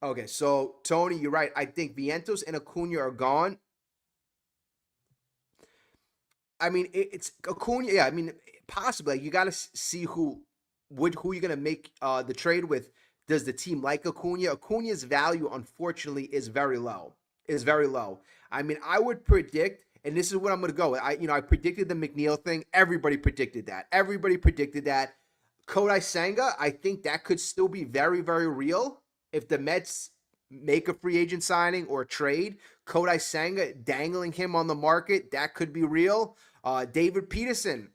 Okay, so Tony, you're right. I think Vientos and Acuna are gone. It's Acuna. Yeah, possibly. You got to see who you're gonna make the trade with. Does the team like Acuna? Acuna's value, unfortunately, is very low. I would predict, and this is what I'm gonna go with. I predicted the McNeil thing. Everybody predicted that. Kodai Senga, I think that could still be very, very real if the Mets make a free agent signing or trade. Kodai Senga, dangling him on the market, that could be real. David Peterson,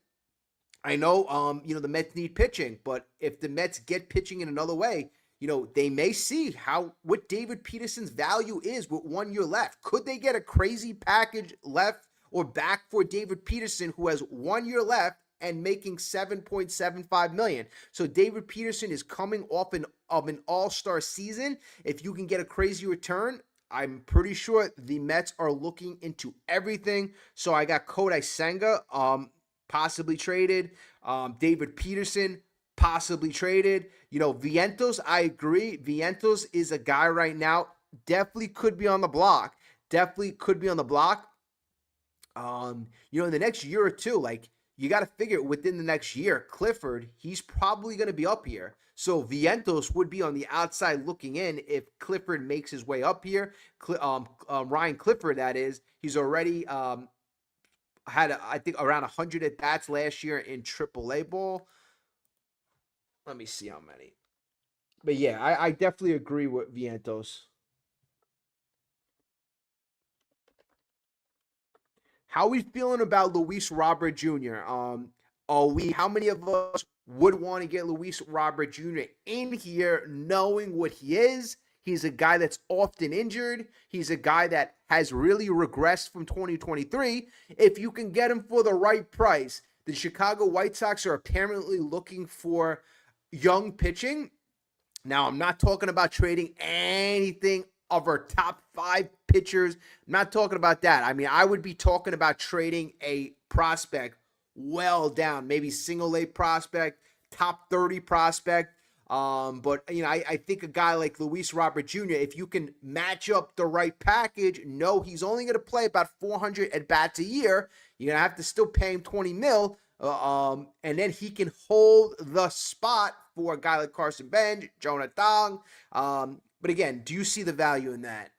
I know, the Mets need pitching, but if the Mets get pitching in another way, they may see what David Peterson's value is with 1 year left. Could they get a crazy package left or back for David Peterson, who has 1 year left and making $7.75 million? So David Peterson is coming off of an all-star season. If you can get a crazy return, I'm pretty sure the Mets are looking into everything. So I got Kodai Senga, possibly traded. David Peterson, possibly traded. Vientos, I agree. Vientos is a guy right now, definitely could be on the block. In the next year or two, you got to figure within the next year, Clifford, he's probably going to be up here. So Vientos would be on the outside looking in if Clifford makes his way up here. Ryan Clifford, that is, he's already had, I think, around 100 at bats last year in AAA ball. Let me see how many. But yeah, I definitely agree with Vientos. How we feeling about Luis Robert Jr.? Are we? How many of us would want to get Luis Robert Jr. in here, knowing what he is? He's a guy that's often injured. He's a guy that has really regressed from 2023. If you can get him for the right price, the Chicago White Sox are apparently looking for young pitching. Now, I'm not talking about trading anything of our top five pitchers. I'm not talking about that. I mean, I would be talking about trading a prospect well down, maybe single A prospect, top 30 prospect. But I think a guy like Luis Robert Jr., if you can match up the right package, no, he's only going to play about 400 at bats a year. You're gonna have to still pay him 20 mil. And then he can hold the spot for a guy like Carson Bench, Jonah. But again, do you see the value in that?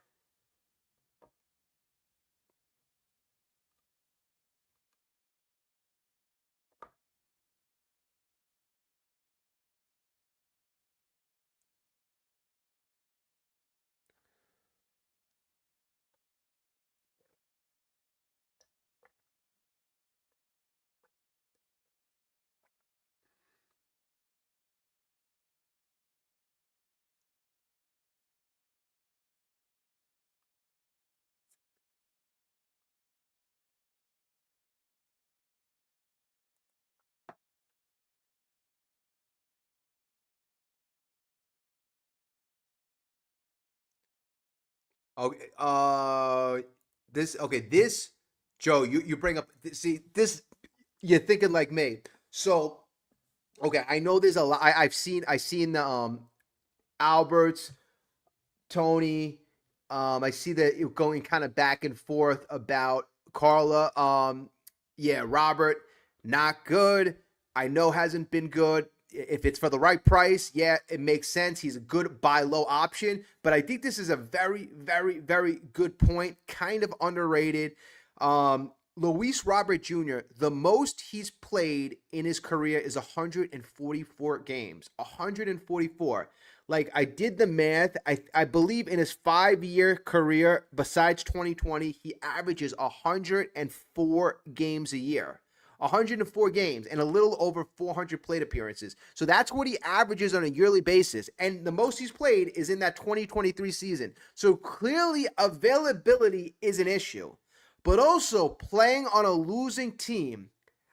Okay. This Joe, you bring up. See this. You're thinking like me. So okay, I know there's a lot. I've seen the Alberts, Tony. I see that you're going kind of back and forth about Carla. Yeah, Robert, not good. I know hasn't been good. If it's for the right price, yeah, it makes sense. He's a good buy low option. But I think this is a very, very, very good point. Kind of underrated. Luis Robert Jr., the most he's played in his career is 144 games. 144. Like I did the math. I believe in his 5 year career, besides 2020, he averages 104 games a year. 104 games and a little over 400 plate appearances. So that's what he averages on a yearly basis. And the most he's played is in that 2023 season. So clearly, availability is an issue. But also, playing on a losing team,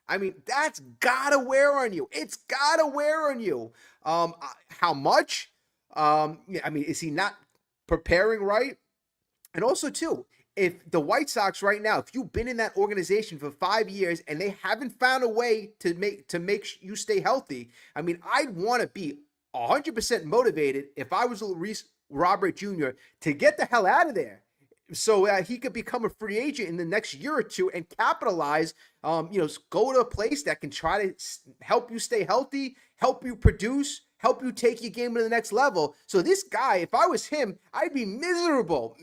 I mean, that's gotta wear on you. It's gotta wear on you. How much? Yeah, I mean, is he not preparing right? And also, too, if the White Sox right now, if you've been in that organization for 5 years and they haven't found a way to make you stay healthy, I mean, I'd want to be 100% motivated if I was Reese Robert Jr. to get the hell out of there, so he could become a free agent in the next year or two and capitalize. Go to a place that can try to help you stay healthy, help you produce, help you take your game to the next level. So this guy, if I was him, I'd be miserable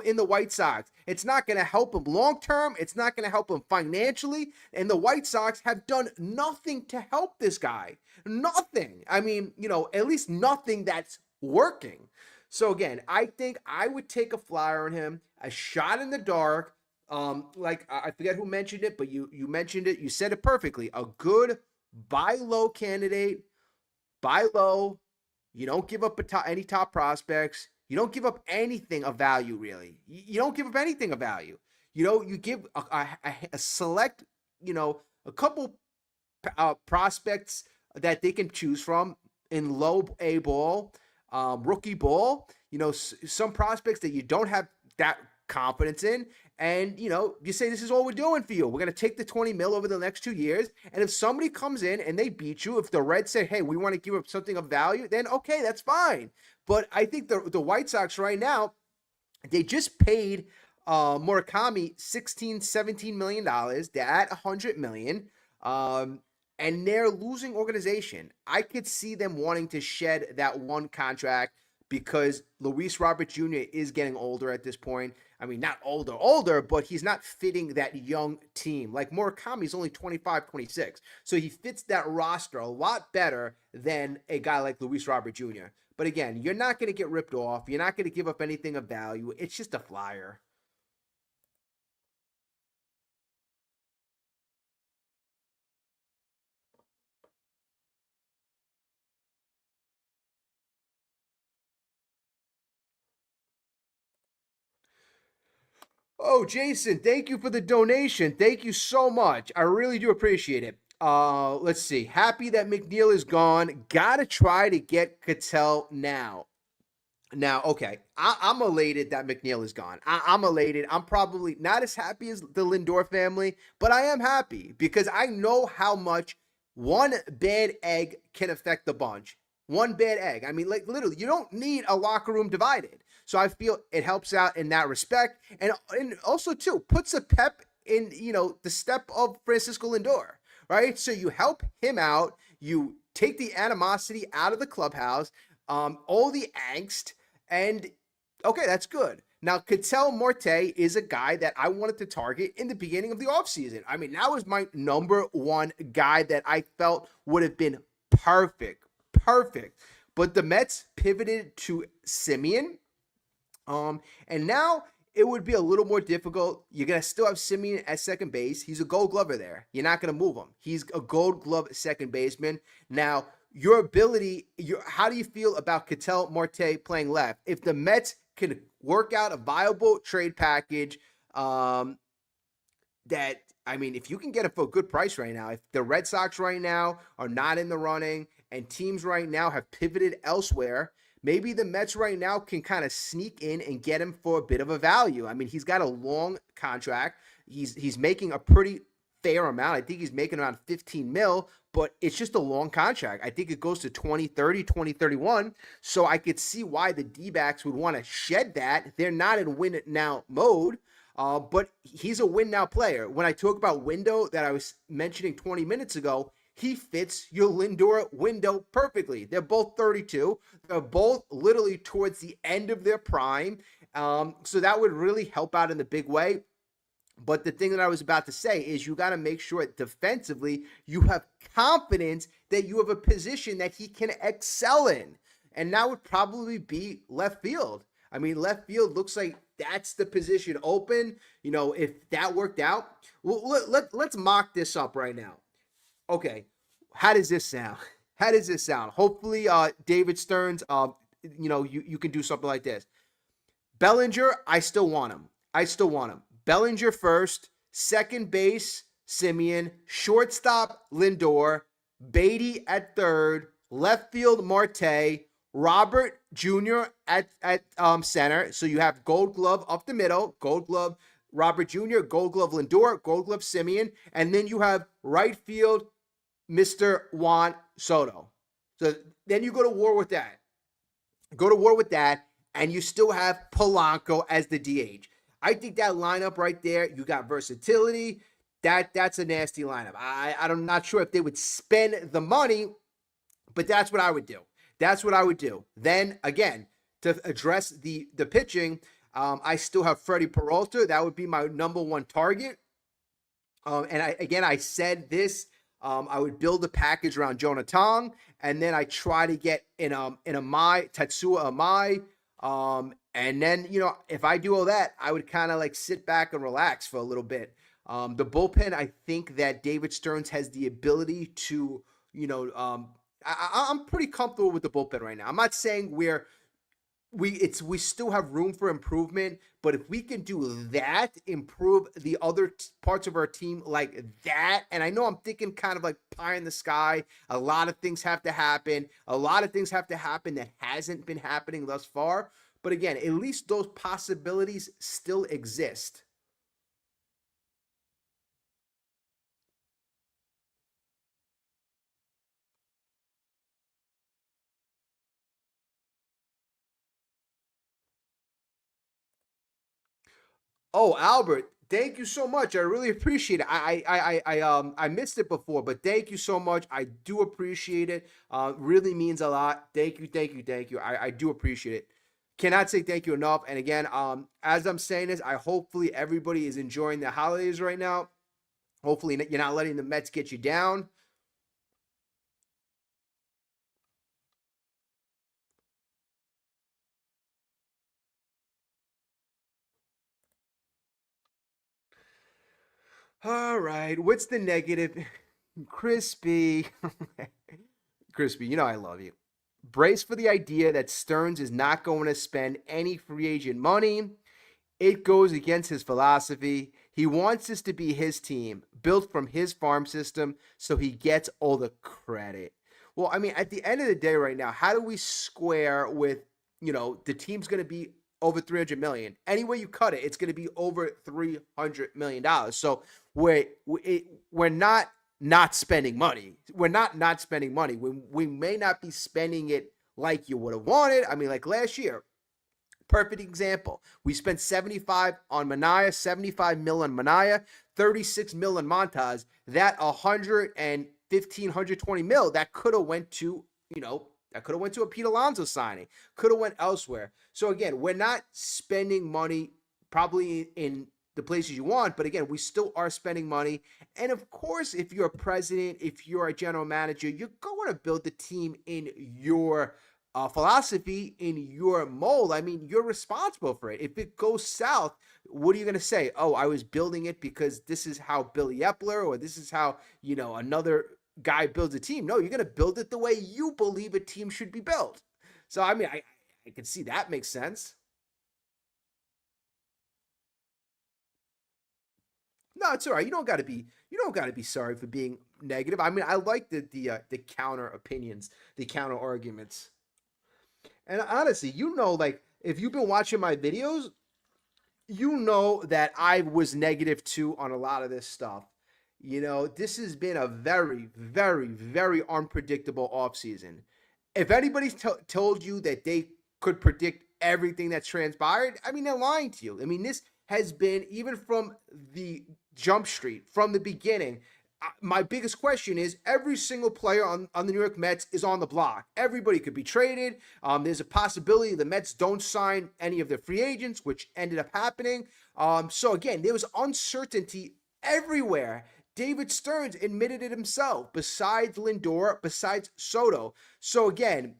in the White Sox. It's not going to help him long term. It's not going to help him financially. And the White Sox have done nothing to help this guy. Nothing. I mean, at least nothing that's working. So again, I think I would take a flyer on him, a shot in the dark. Like I forget who mentioned it, but you mentioned it. You said it perfectly. A good buy low candidate. Buy low. You don't give up any top prospects. You don't give up anything of value, really. You don't give up anything of value. You give a select, a couple prospects that they can choose from in low A ball, rookie ball. Some prospects that you don't have that confidence in. And, you say, this is all we're doing for you. We're going to take the 20 mil over the next 2 years. And if somebody comes in and they beat you, if the Reds say, hey, we want to give up something of value, then okay, that's fine. But I think the White Sox right now, they just paid Murakami $16-17 million. They're at $100 million. And they're losing organization. I could see them wanting to shed that one contract, because Luis Robert Jr. is getting older at this point. I mean, not older, but he's not fitting that young team. Like Murakami's only 25, 26. So he fits that roster a lot better than a guy like Luis Robert Jr. But again, you're not going to get ripped off. You're not going to give up anything of value. It's just a flyer. Oh, Jason, thank you for the donation. Thank you so much. I really do appreciate it. Let's see. Happy that McNeil is gone. Gotta try to get Ketel now. Now, okay, I'm elated that McNeil is gone. I'm elated. I'm probably not as happy as the Lindor family, but I am happy because I know how much one bad egg can affect the bunch. One bad egg. I mean, like literally, you don't need a locker room divided. So I feel it helps out in that respect, and also too puts a pep in the step of Francisco Lindor, right? So you help him out. You take the animosity out of the clubhouse, all the angst, and okay, that's good. Now, Ketel Marte is a guy that I wanted to target in the beginning of the offseason. I mean, that was my number one guy that I felt would have been perfect. Perfect. But the Mets pivoted to Simeon. And now it would be a little more difficult. You're gonna still have Simeon at second base. He's a gold glover there. You're not gonna move him. He's a gold glove second baseman. Now, your ability, how do you feel about Ketel Marte playing left? If the Mets can work out a viable trade package, that I mean, if you can get it for a good price right now, if the Red Sox right now are not in the running and teams right now have pivoted elsewhere, maybe the Mets right now can kind of sneak in and get him for a bit of a value. I mean, he's got a long contract. He's making a pretty fair amount. I think he's making around 15 mil, but it's just a long contract. I think it goes to 2030, 2031. So I could see why the D-backs would want to shed that. They're not in win it now mode. But he's a win now player. When I talk about window that I was mentioning 20 minutes ago, he fits your Lindor window perfectly. They're both 32. They're both literally towards the end of their prime. So that would really help out in the big way. But the thing that I was about to say is you got to make sure defensively you have confidence that you have a position that he can excel in. And that would probably be left field. I mean, left field looks like that's the position open. If that worked out, well, let's mock this up right now. Okay, how does this sound? How does this sound? Hopefully, David Stearns, you can do something like this. Bellinger, I still want him. Bellinger first, second base, Simeon, shortstop, Lindor, Beatty at third, left field, Marte, Robert Jr. at center. So you have Gold Glove up the middle, Gold Glove Robert Jr., Gold Glove Lindor, Gold Glove Simeon, and then you have right field Mr. Juan Soto. So then you go to war with that. And you still have Polanco as the DH. I think that lineup right there, you got versatility. That's a nasty lineup. I'm not sure if they would spend the money, but that's what I would do. Then again, to address the pitching, I still have Freddie Peralta. That would be my number one target. And I said this. I would build a package around Jonah Tong, and then I try to get in a Tetsuya Amai. And then, if I do all that, I would kind of like sit back and relax for a little bit. The bullpen, I think that David Stearns has the ability to, I'm pretty comfortable with the bullpen right now. I'm not saying we still have room for improvement, but if we can do that, improve the other parts of our team like that, and I know I'm thinking kind of like pie in the sky. A lot of things have to happen. That hasn't been happening thus far. But again, at least those possibilities still exist. Oh, Albert, Thank you so much. I really appreciate it. I missed it before, but thank you so much. I do appreciate it. Really means a lot. Thank you, thank you, thank you. I do appreciate it. Cannot say thank you enough. And again, as I'm saying this, I hopefully everybody is enjoying the holidays right now. Hopefully you're not letting the Mets get you down. All right, what's the negative? Crispy. Crispy, you know I love you. Brace for the idea that Stearns is not going to spend any free agent money. It goes against his philosophy. He wants this to be his team, built from his farm system, so he gets all the credit. Well, I mean, at the end of the day, right now, how do we square with, the team's going to be over 300 million? Any way you cut it, it's going to be over 300 million dollars. So we're not spending money. We're not spending money. We may not be spending it like you would have wanted. I mean, like last year, perfect example. We spent 75 on Manaea, 75 mil on Manaea, 36 mil on Montas. That 115, 120 mil that could have went to, that could have went to a Pete Alonso signing, could have went elsewhere. So again, we're not spending money probably in the places you want, but again, we still are spending money. And of course, if you're a president, if you're a general manager, you're going to build the team in your philosophy, in your mold. I mean, you're responsible for it. If it goes south, what are you going to say? Oh, I was building it because this is how Billy Epler or this is how, another guy builds a team. No, you're going to build it the way you believe a team should be built. So, I mean, I can see that makes sense. No, it's all right. You don't got to be sorry for being negative. I mean, I like the counter opinions, the counter arguments. And honestly, like if you've been watching my videos, you know that I was negative too on a lot of this stuff. This has been a very, very, very unpredictable offseason. If anybody's told you that they could predict everything that's transpired, I mean, they're lying to you. I mean, this has been, even from the jump street, from the beginning, my biggest question is every single player on the New York Mets is on the block. Everybody could be traded. There's a possibility the Mets don't sign any of their free agents, which ended up happening. So again, there was uncertainty everywhere. David Stearns admitted it himself, besides Lindor, besides Soto. So again,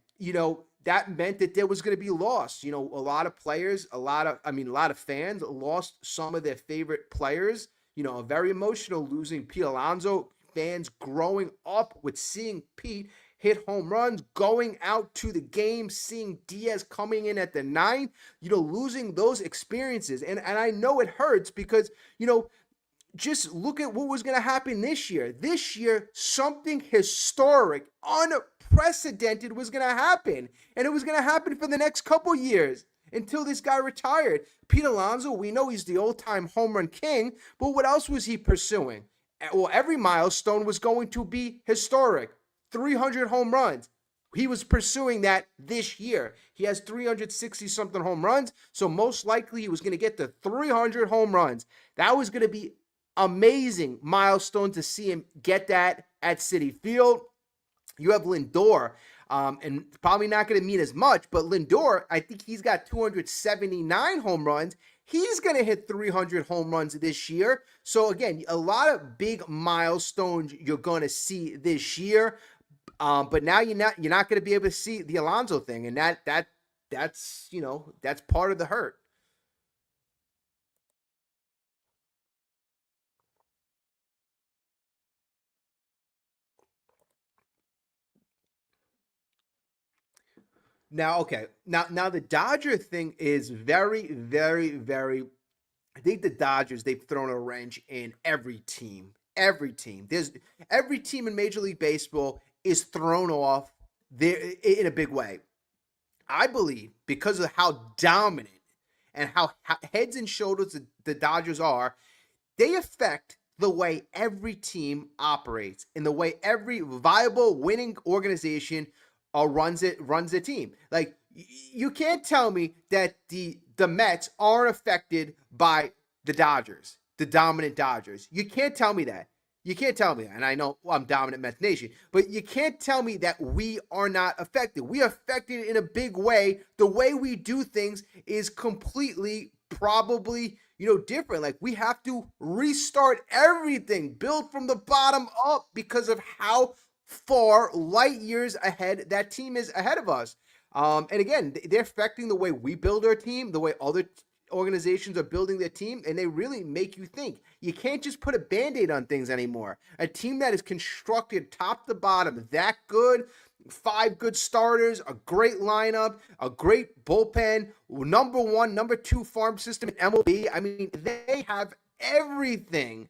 that meant that there was going to be loss. A lot of players, a lot of fans lost some of their favorite players. Very emotional losing Pete Alonso. Fans growing up with seeing Pete hit home runs, going out to the game, seeing Diaz coming in at the ninth, losing those experiences. And I know it hurts because, just look at what was going to happen this year. This year, something historic, unprecedented was going to happen. And it was going to happen for the next couple years until this guy retired. Pete Alonso, we know he's the old-time home run king, but what else was he pursuing? Well, every milestone was going to be historic. 300 home runs. He was pursuing that this year. He has 360-something home runs, so most likely he was going to get to 300 home runs. That was going to be amazing milestone to see him get that at Citi Field. You have Lindor, and probably not going to mean as much, but Lindor, I think he's got 279 home runs. He's going to hit 300 home runs this year. So again, a lot of big milestones you're going to see this year. But now you're not going to be able to see the Alonso thing, and that's that's part of the hurt. Now, okay. Now the Dodger thing is very, very, very. I think the Dodgers, they've thrown a wrench in every team. Every team. There's every team in Major League Baseball is thrown off there in a big way. I believe because of how dominant and how heads and shoulders the Dodgers are, they affect the way every team operates and the way every viable winning organization runs a team. Like you can't tell me that the Mets aren't affected by the Dodgers. the dominant Dodgers. You can't tell me that. You can't tell me that. And I know I'm dominant Mets Nation, but you can't tell me that we are not affected. We are affected in a big way. The way we do things is completely probably, different. Like we have to restart everything, build from the bottom up because of how far light years ahead that team is ahead of us. And again, they're affecting the way we build our team, the way other organizations are building their team, and they really make you think. You can't just put a band-aid on things anymore. A team that is constructed top to bottom, that good, 5 good starters, a great lineup, a great bullpen, number 1, number 2 farm system in MLB. I mean, they have everything.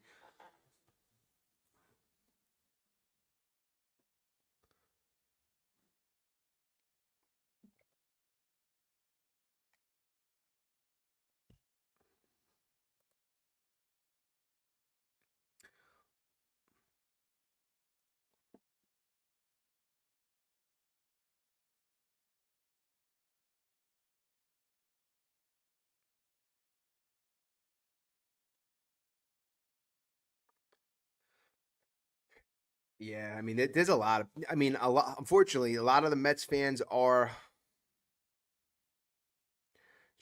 Yeah, I mean, there's a lot of, a lot. Unfortunately, a lot of the Mets fans are.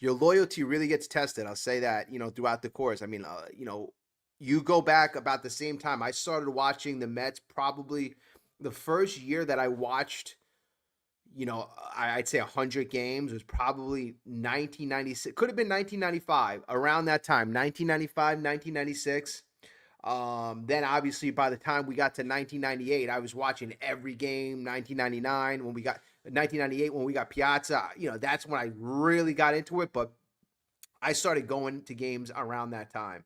Your loyalty really gets tested. I'll say that, throughout the course. You go back about the same time I started watching the Mets. Probably the first year that I watched, I'd say 100 games was probably 1996. Could have been 1995. Around that time, 1995, 1996. Then obviously by the time we got to 1998, I was watching every game. 1999 when we got 1998 when we got Piazza, that's when I really got into it. But I started going to games around that time.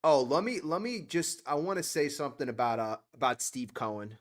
Oh, let me just I want to say something about Steve Cohen.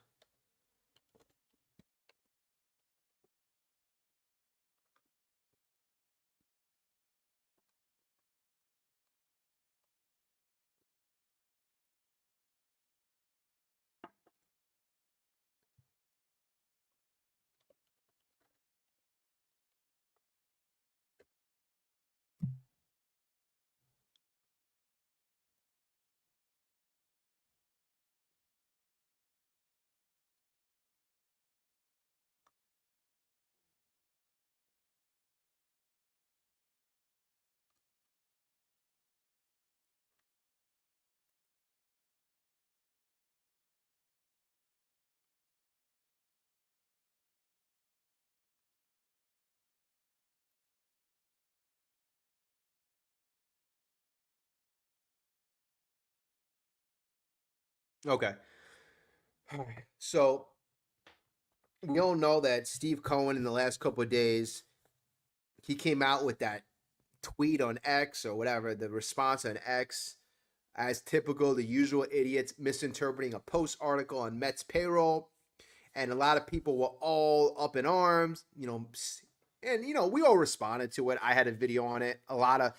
Okay. All right. So we all know that Steve Cohen in the last couple of days, he came out with that tweet on X or whatever, the response on X, as typical, the usual idiots misinterpreting a post article on Mets payroll. And a lot of people were all up in arms, and we all responded to it. I had a video on it. A lot of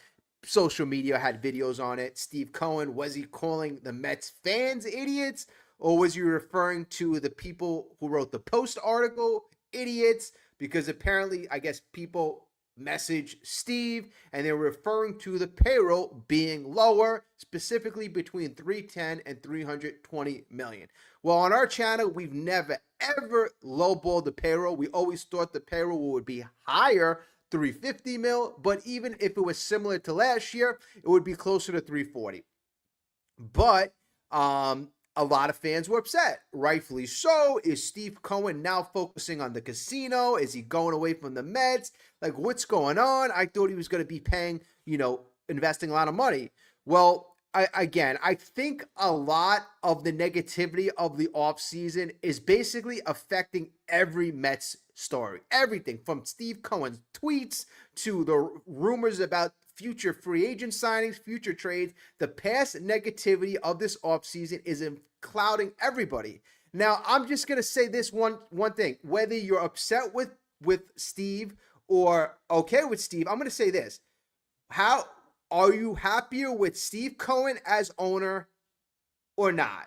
social media had videos on it. Steve Cohen, was he calling the Mets fans idiots, or was he referring to the people who wrote the post article idiots? Because apparently, I guess people message Steve and they're referring to the payroll being lower, specifically between 310 and 320 million. Well, on our channel, we've never ever lowballed the payroll. We always thought the payroll would be higher, 350 mil, but even if it was similar to last year, it would be closer to 340. But a lot of fans were upset, rightfully so. Is Steve Cohen now focusing on the casino? Is he going away from the Mets? Like, what's going on? I thought he was going to be paying, investing a lot of money. Well, I think a lot of the negativity of the offseason is basically affecting every Mets story. Everything from Steve Cohen's tweets to the rumors about future free agent signings, future trades. The past negativity of this offseason is clouding everybody. Now, I'm just going to say this one thing. Whether you're upset with Steve or okay with Steve, I'm going to say this. How are you happier with Steve Cohen as owner or not?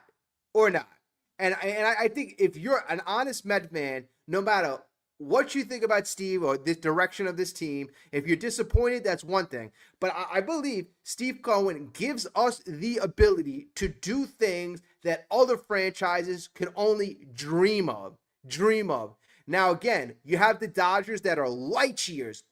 or not. And I think if you're an honest Met fan, no matter what you think about Steve or the direction of this team, if you're disappointed, that's one thing. But I believe Steve Cohen gives us the ability to do things that other franchises can only dream of. Dream of. Now, again, you have the Dodgers that are light years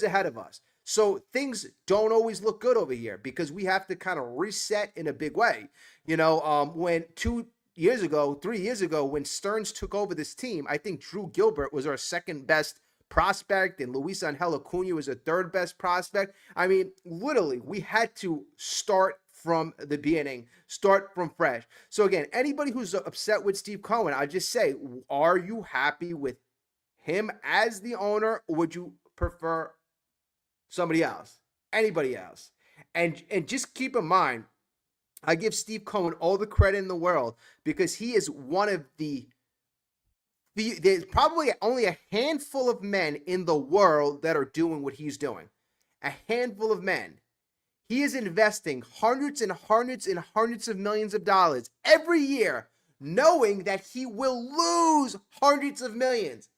ahead of us. So things don't always look good over here because we have to kind of reset in a big way. When 2 years ago, 3 years ago, when Stearns took over this team, I think Drew Gilbert was our second best prospect, and Luis Angel Acuna was a third best prospect. I mean, literally, we had to start from the beginning, start from fresh. So again, anybody who's upset with Steve Cohen, I just say, are you happy with him as the owner, or would you prefer somebody else, anybody else? And just keep in mind, I give Steve Cohen all the credit in the world because he is one of there's probably only a handful of men in the world that are doing what he's doing. A handful of men. He is investing hundreds and hundreds and hundreds of millions of dollars every year, knowing that he will lose hundreds of millions.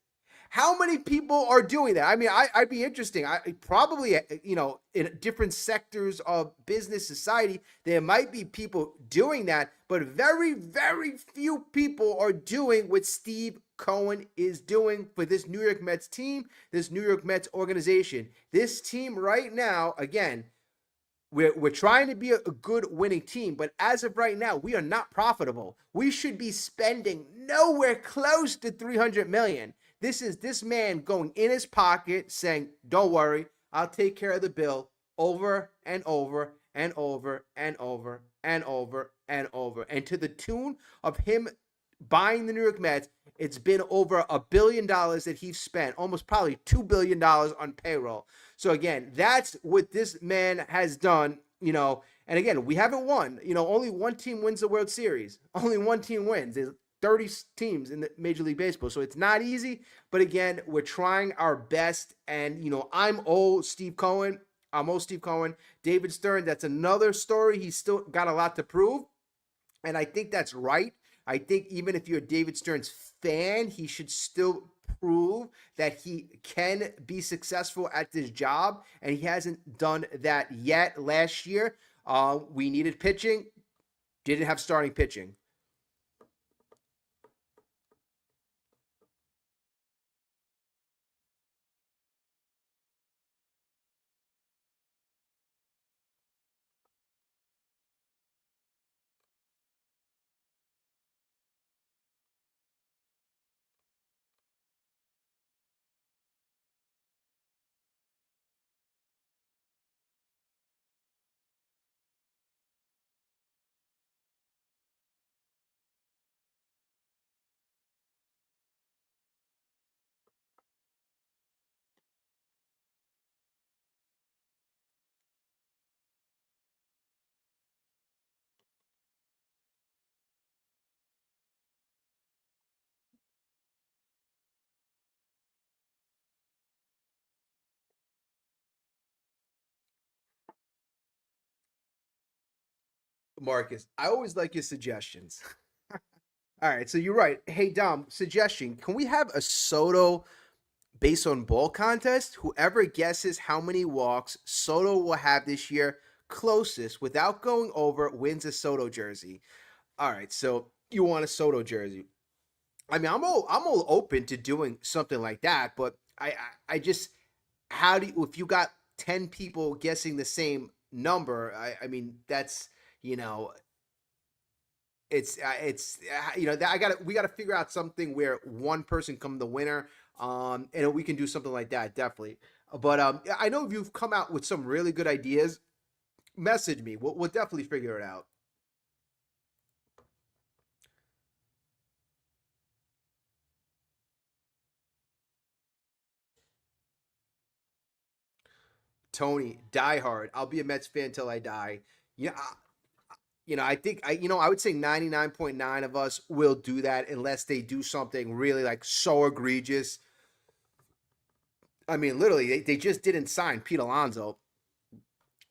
How many people are doing that? I mean, I'd be interesting. I probably, in different sectors of business society, there might be people doing that, but very, very few people are doing what Steve Cohen is doing for this New York Mets team, this New York Mets organization. This team right now, again, we're trying to be a good winning team, but as of right now, we are not profitable. We should be spending nowhere close to $300 million. This is this man going in his pocket saying, don't worry, I'll take care of the bill over and over and over and over and over and over. And to the tune of him buying the New York Mets, it's been over $1 billion that he's spent, almost probably $2 billion on payroll. So again, that's what this man has done, and again, we haven't won. Only one team wins the World Series. Only one team wins. There's 30 teams in the Major League Baseball. So it's not easy, but again, we're trying our best. And, I'm old Steve Cohen. David Stearns, that's another story. He's still got a lot to prove. And I think that's right. I think even if you're a David Stearns fan, he should still prove that he can be successful at this job. And he hasn't done that yet. Last year, we needed pitching, didn't have starting pitching. Marcus, I always like your suggestions. All right, so you're right. Hey, Dom, suggestion. Can we have a Soto base on ball contest? Whoever guesses how many walks Soto will have this year closest without going over wins a Soto jersey. All right, so you want a Soto jersey. I mean, I'm all open to doing something like that, but I just how do you, if you got 10 people guessing the same number, I mean that's you know it's that we got to figure out something where one person come the winner, and we can do something like that definitely. But I know if you've come out with some really good ideas, message me. We'll definitely figure it out. Tony, die hard. I'll be a Mets fan till I die. Yeah, I think I would say 99.9 of us will do that unless they do something really like so egregious. I mean, literally, they just didn't sign Pete Alonso.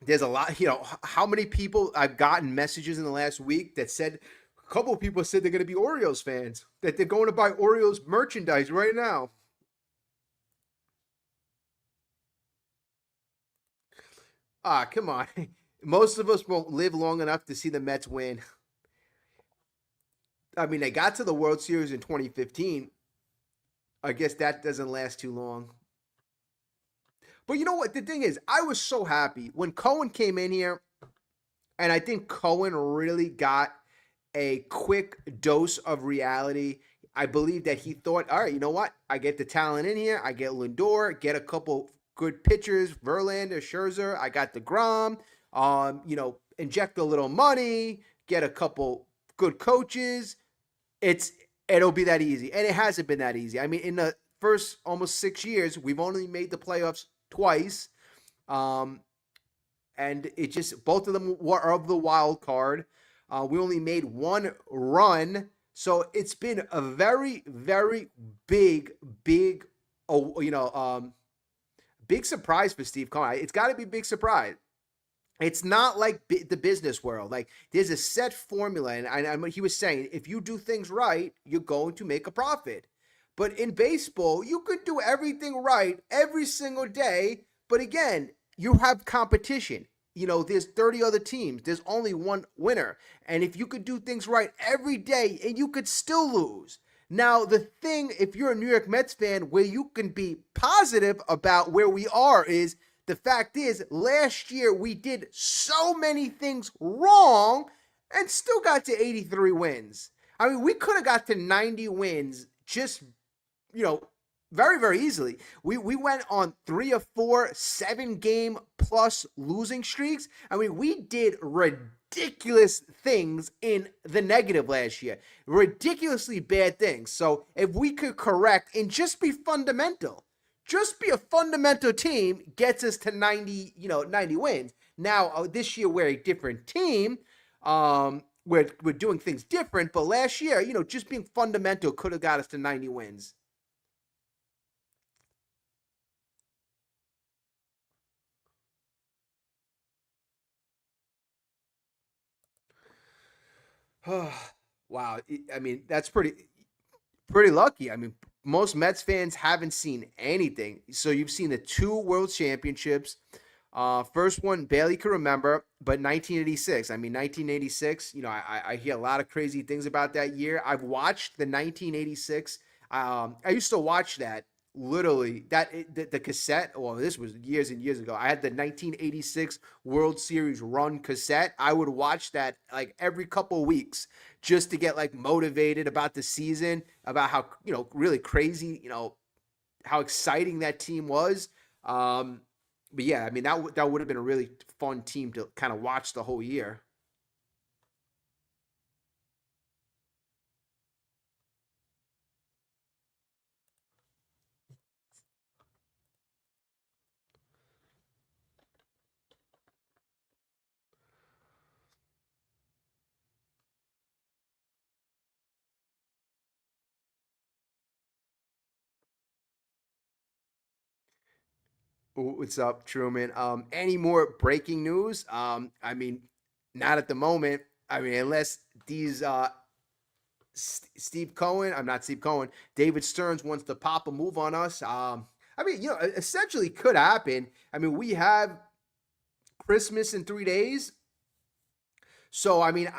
There's a lot, how many people I've gotten messages in the last week that said A couple of people said they're going to be Orioles fans, that they're going to buy Orioles merchandise right now. Ah, come on. Most of us won't live long enough to see the Mets win. I mean, they got to the World Series in 2015. I guess that doesn't last too long. But you know what? The thing is, I was so happy when Cohen came in here, and I think Cohen really got a quick dose of reality. I believe that he thought, all right, you know what? I get the talent in here. I get Lindor, get a couple good pitchers, Verlander, Scherzer. I got the Grom. Inject a little money, get a couple good coaches. It's it'll be that easy, and it hasn't been that easy. I mean, in the first almost 6 years, we've only made the playoffs twice. Um, and it just both of them were of the wild card. We only made one run, so it's been a very, very big, oh, big surprise for Steve Cohen. It's got to be a big surprise. It's not like the business world. Like there's a set formula, and he was saying if you do things right, you're going to make a profit. But in baseball, you could do everything right every single day, but again, you have competition. There's 30 other teams. There's only one winner. And if you could do things right every day and you could still lose. Now, the thing, if you're a New York Mets fan, where you can be positive about where we are is the fact is last year we did so many things wrong and still got to 83 wins. I mean, we could have got to 90 wins just, you know, very, very easily. We went on 3 or 4 7-game plus losing streaks. I mean, we did ridiculous things in the negative last year. Ridiculously bad things. So if we could correct and just be fundamental, just be a fundamental team, gets us to 90, 90 wins. Now, this year we're a different team. We're doing things different, but last year, just being fundamental could have got us to 90 wins. Wow. I mean, that's pretty lucky. I mean, most Mets fans haven't seen anything. So you've seen the 2 World Championships. First one barely could remember, but 1986. I mean, 1986. I hear a lot of crazy things about that year. I've watched the 1986. I used to watch that literally. The cassette. Well, this was years and years ago. I had the 1986 World Series run cassette. I would watch that like every couple weeks just to get like motivated about the season, about how really crazy, how exciting that team was. But yeah, I mean that would have been a really fun team to kind of watch the whole year. What's up, Truman? Any more breaking news? I mean, not at the moment. I mean, unless these Steve Cohen, I'm not Steve Cohen, David Stearns wants to pop a move on us. I mean, essentially could happen. I mean, we have Christmas in 3 days. So, I mean,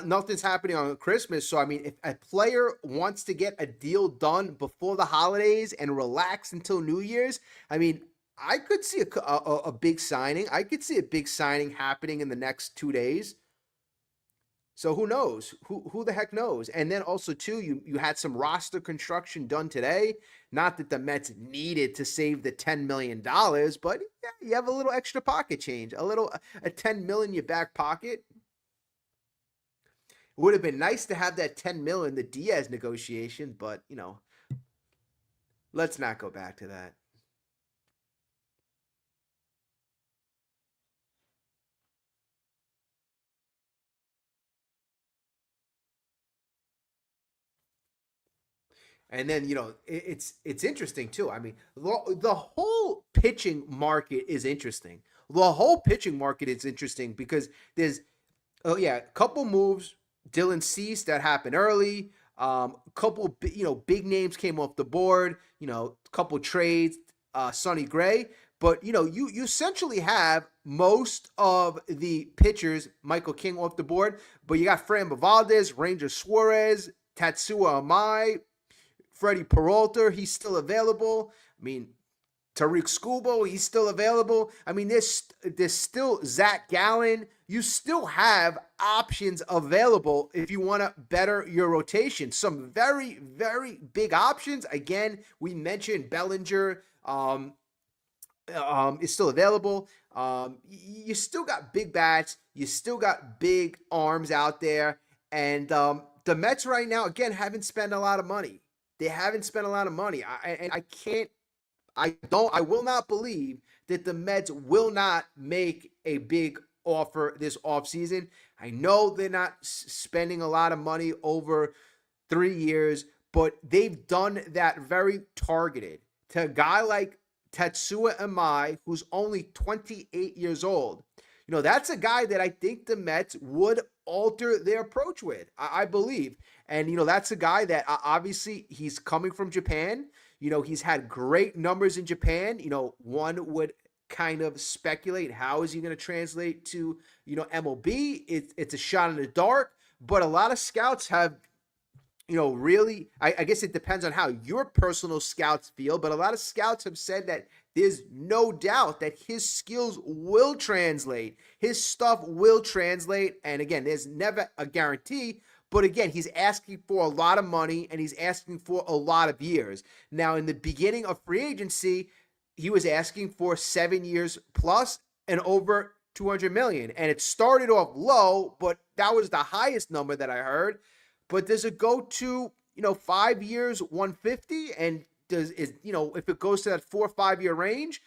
nothing's happening on Christmas. So, I mean, if a player wants to get a deal done before the holidays and relax until New Year's, I mean, I could see a big signing. I could see a big signing happening in the next 2 days. So who knows? Who the heck knows? And then also too, you had some roster construction done today. Not that the Mets needed to save the $10 million, but yeah, you have a little extra pocket change, a 10 million in your back pocket. It would have been nice to have that 10 million in the Diaz negotiation, but let's not go back to that. And then it's interesting too. I mean, the whole pitching market is interesting. The whole pitching market is interesting because there's, oh yeah, a couple moves. Dylan Cease, that happened early. A couple, big names came off the board. A couple trades, Sonny Gray. But you essentially have most of the pitchers, Michael King, off the board. But you got Fran Valdez, Ranger Suarez, Tatsuya Amai, Freddie Peralta. He's still available. I mean, Tariq Skubo, he's still available. I mean, there's still Zach Gallen. You still have options available if you want to better your rotation. Some very, very big options. Again, we mentioned Bellinger is still available. You still got big bats. You still got big arms out there. And the Mets right now, again, haven't spent a lot of money. They haven't spent a lot of money. I will not believe that the Mets will not make a big offer this offseason. I know they're not spending a lot of money over 3 years, but they've done that very targeted to a guy like Tatsuya Amai, who's only 28 years old. That's a guy that I think the Mets would alter their approach with, I believe. And, that's a guy that obviously he's coming from Japan. He's had great numbers in Japan. One would kind of speculate, how is he going to translate to, MLB? It's a shot in the dark, but a lot of scouts have, really, I guess it depends on how your personal scouts feel, but a lot of scouts have said that there's no doubt that his skills will translate. His stuff will translate. And again, there's never a guarantee. But again, he's asking for a lot of money and he's asking for a lot of years. Now, in the beginning of free agency, he was asking for 7 years plus and over 200 million. And it started off low, but that was the highest number that I heard. But does it go to, 5 years, 150? And if it goes to that 4 or 5 year range,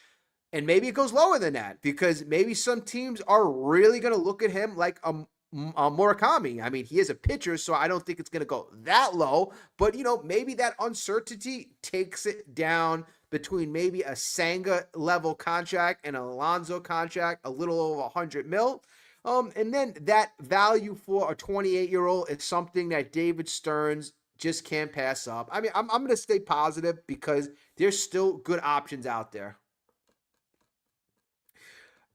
and maybe it goes lower than that, because maybe some teams are really going to look at him like a Murakami. I mean, he is a pitcher, so I don't think it's going to go that low. But, maybe that uncertainty takes it down between maybe a Senga level contract and an Alonso contract, a little over 100 mil. And then that value for a 28-year-old is something that David Stearns just can't pass up. I mean, I'm going to stay positive because there's still good options out there.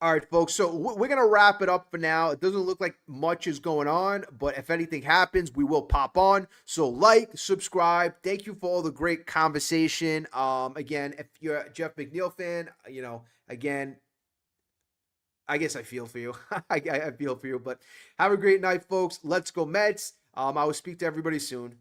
All right, folks. So we're going to wrap it up for now. It doesn't look like much is going on, but if anything happens, we will pop on. So subscribe. Thank you for all the great conversation. Again, if you're a Jeff McNeil fan, again, I guess I feel for you. I feel for you, but have a great night, folks. Let's go Mets. I will speak to everybody soon.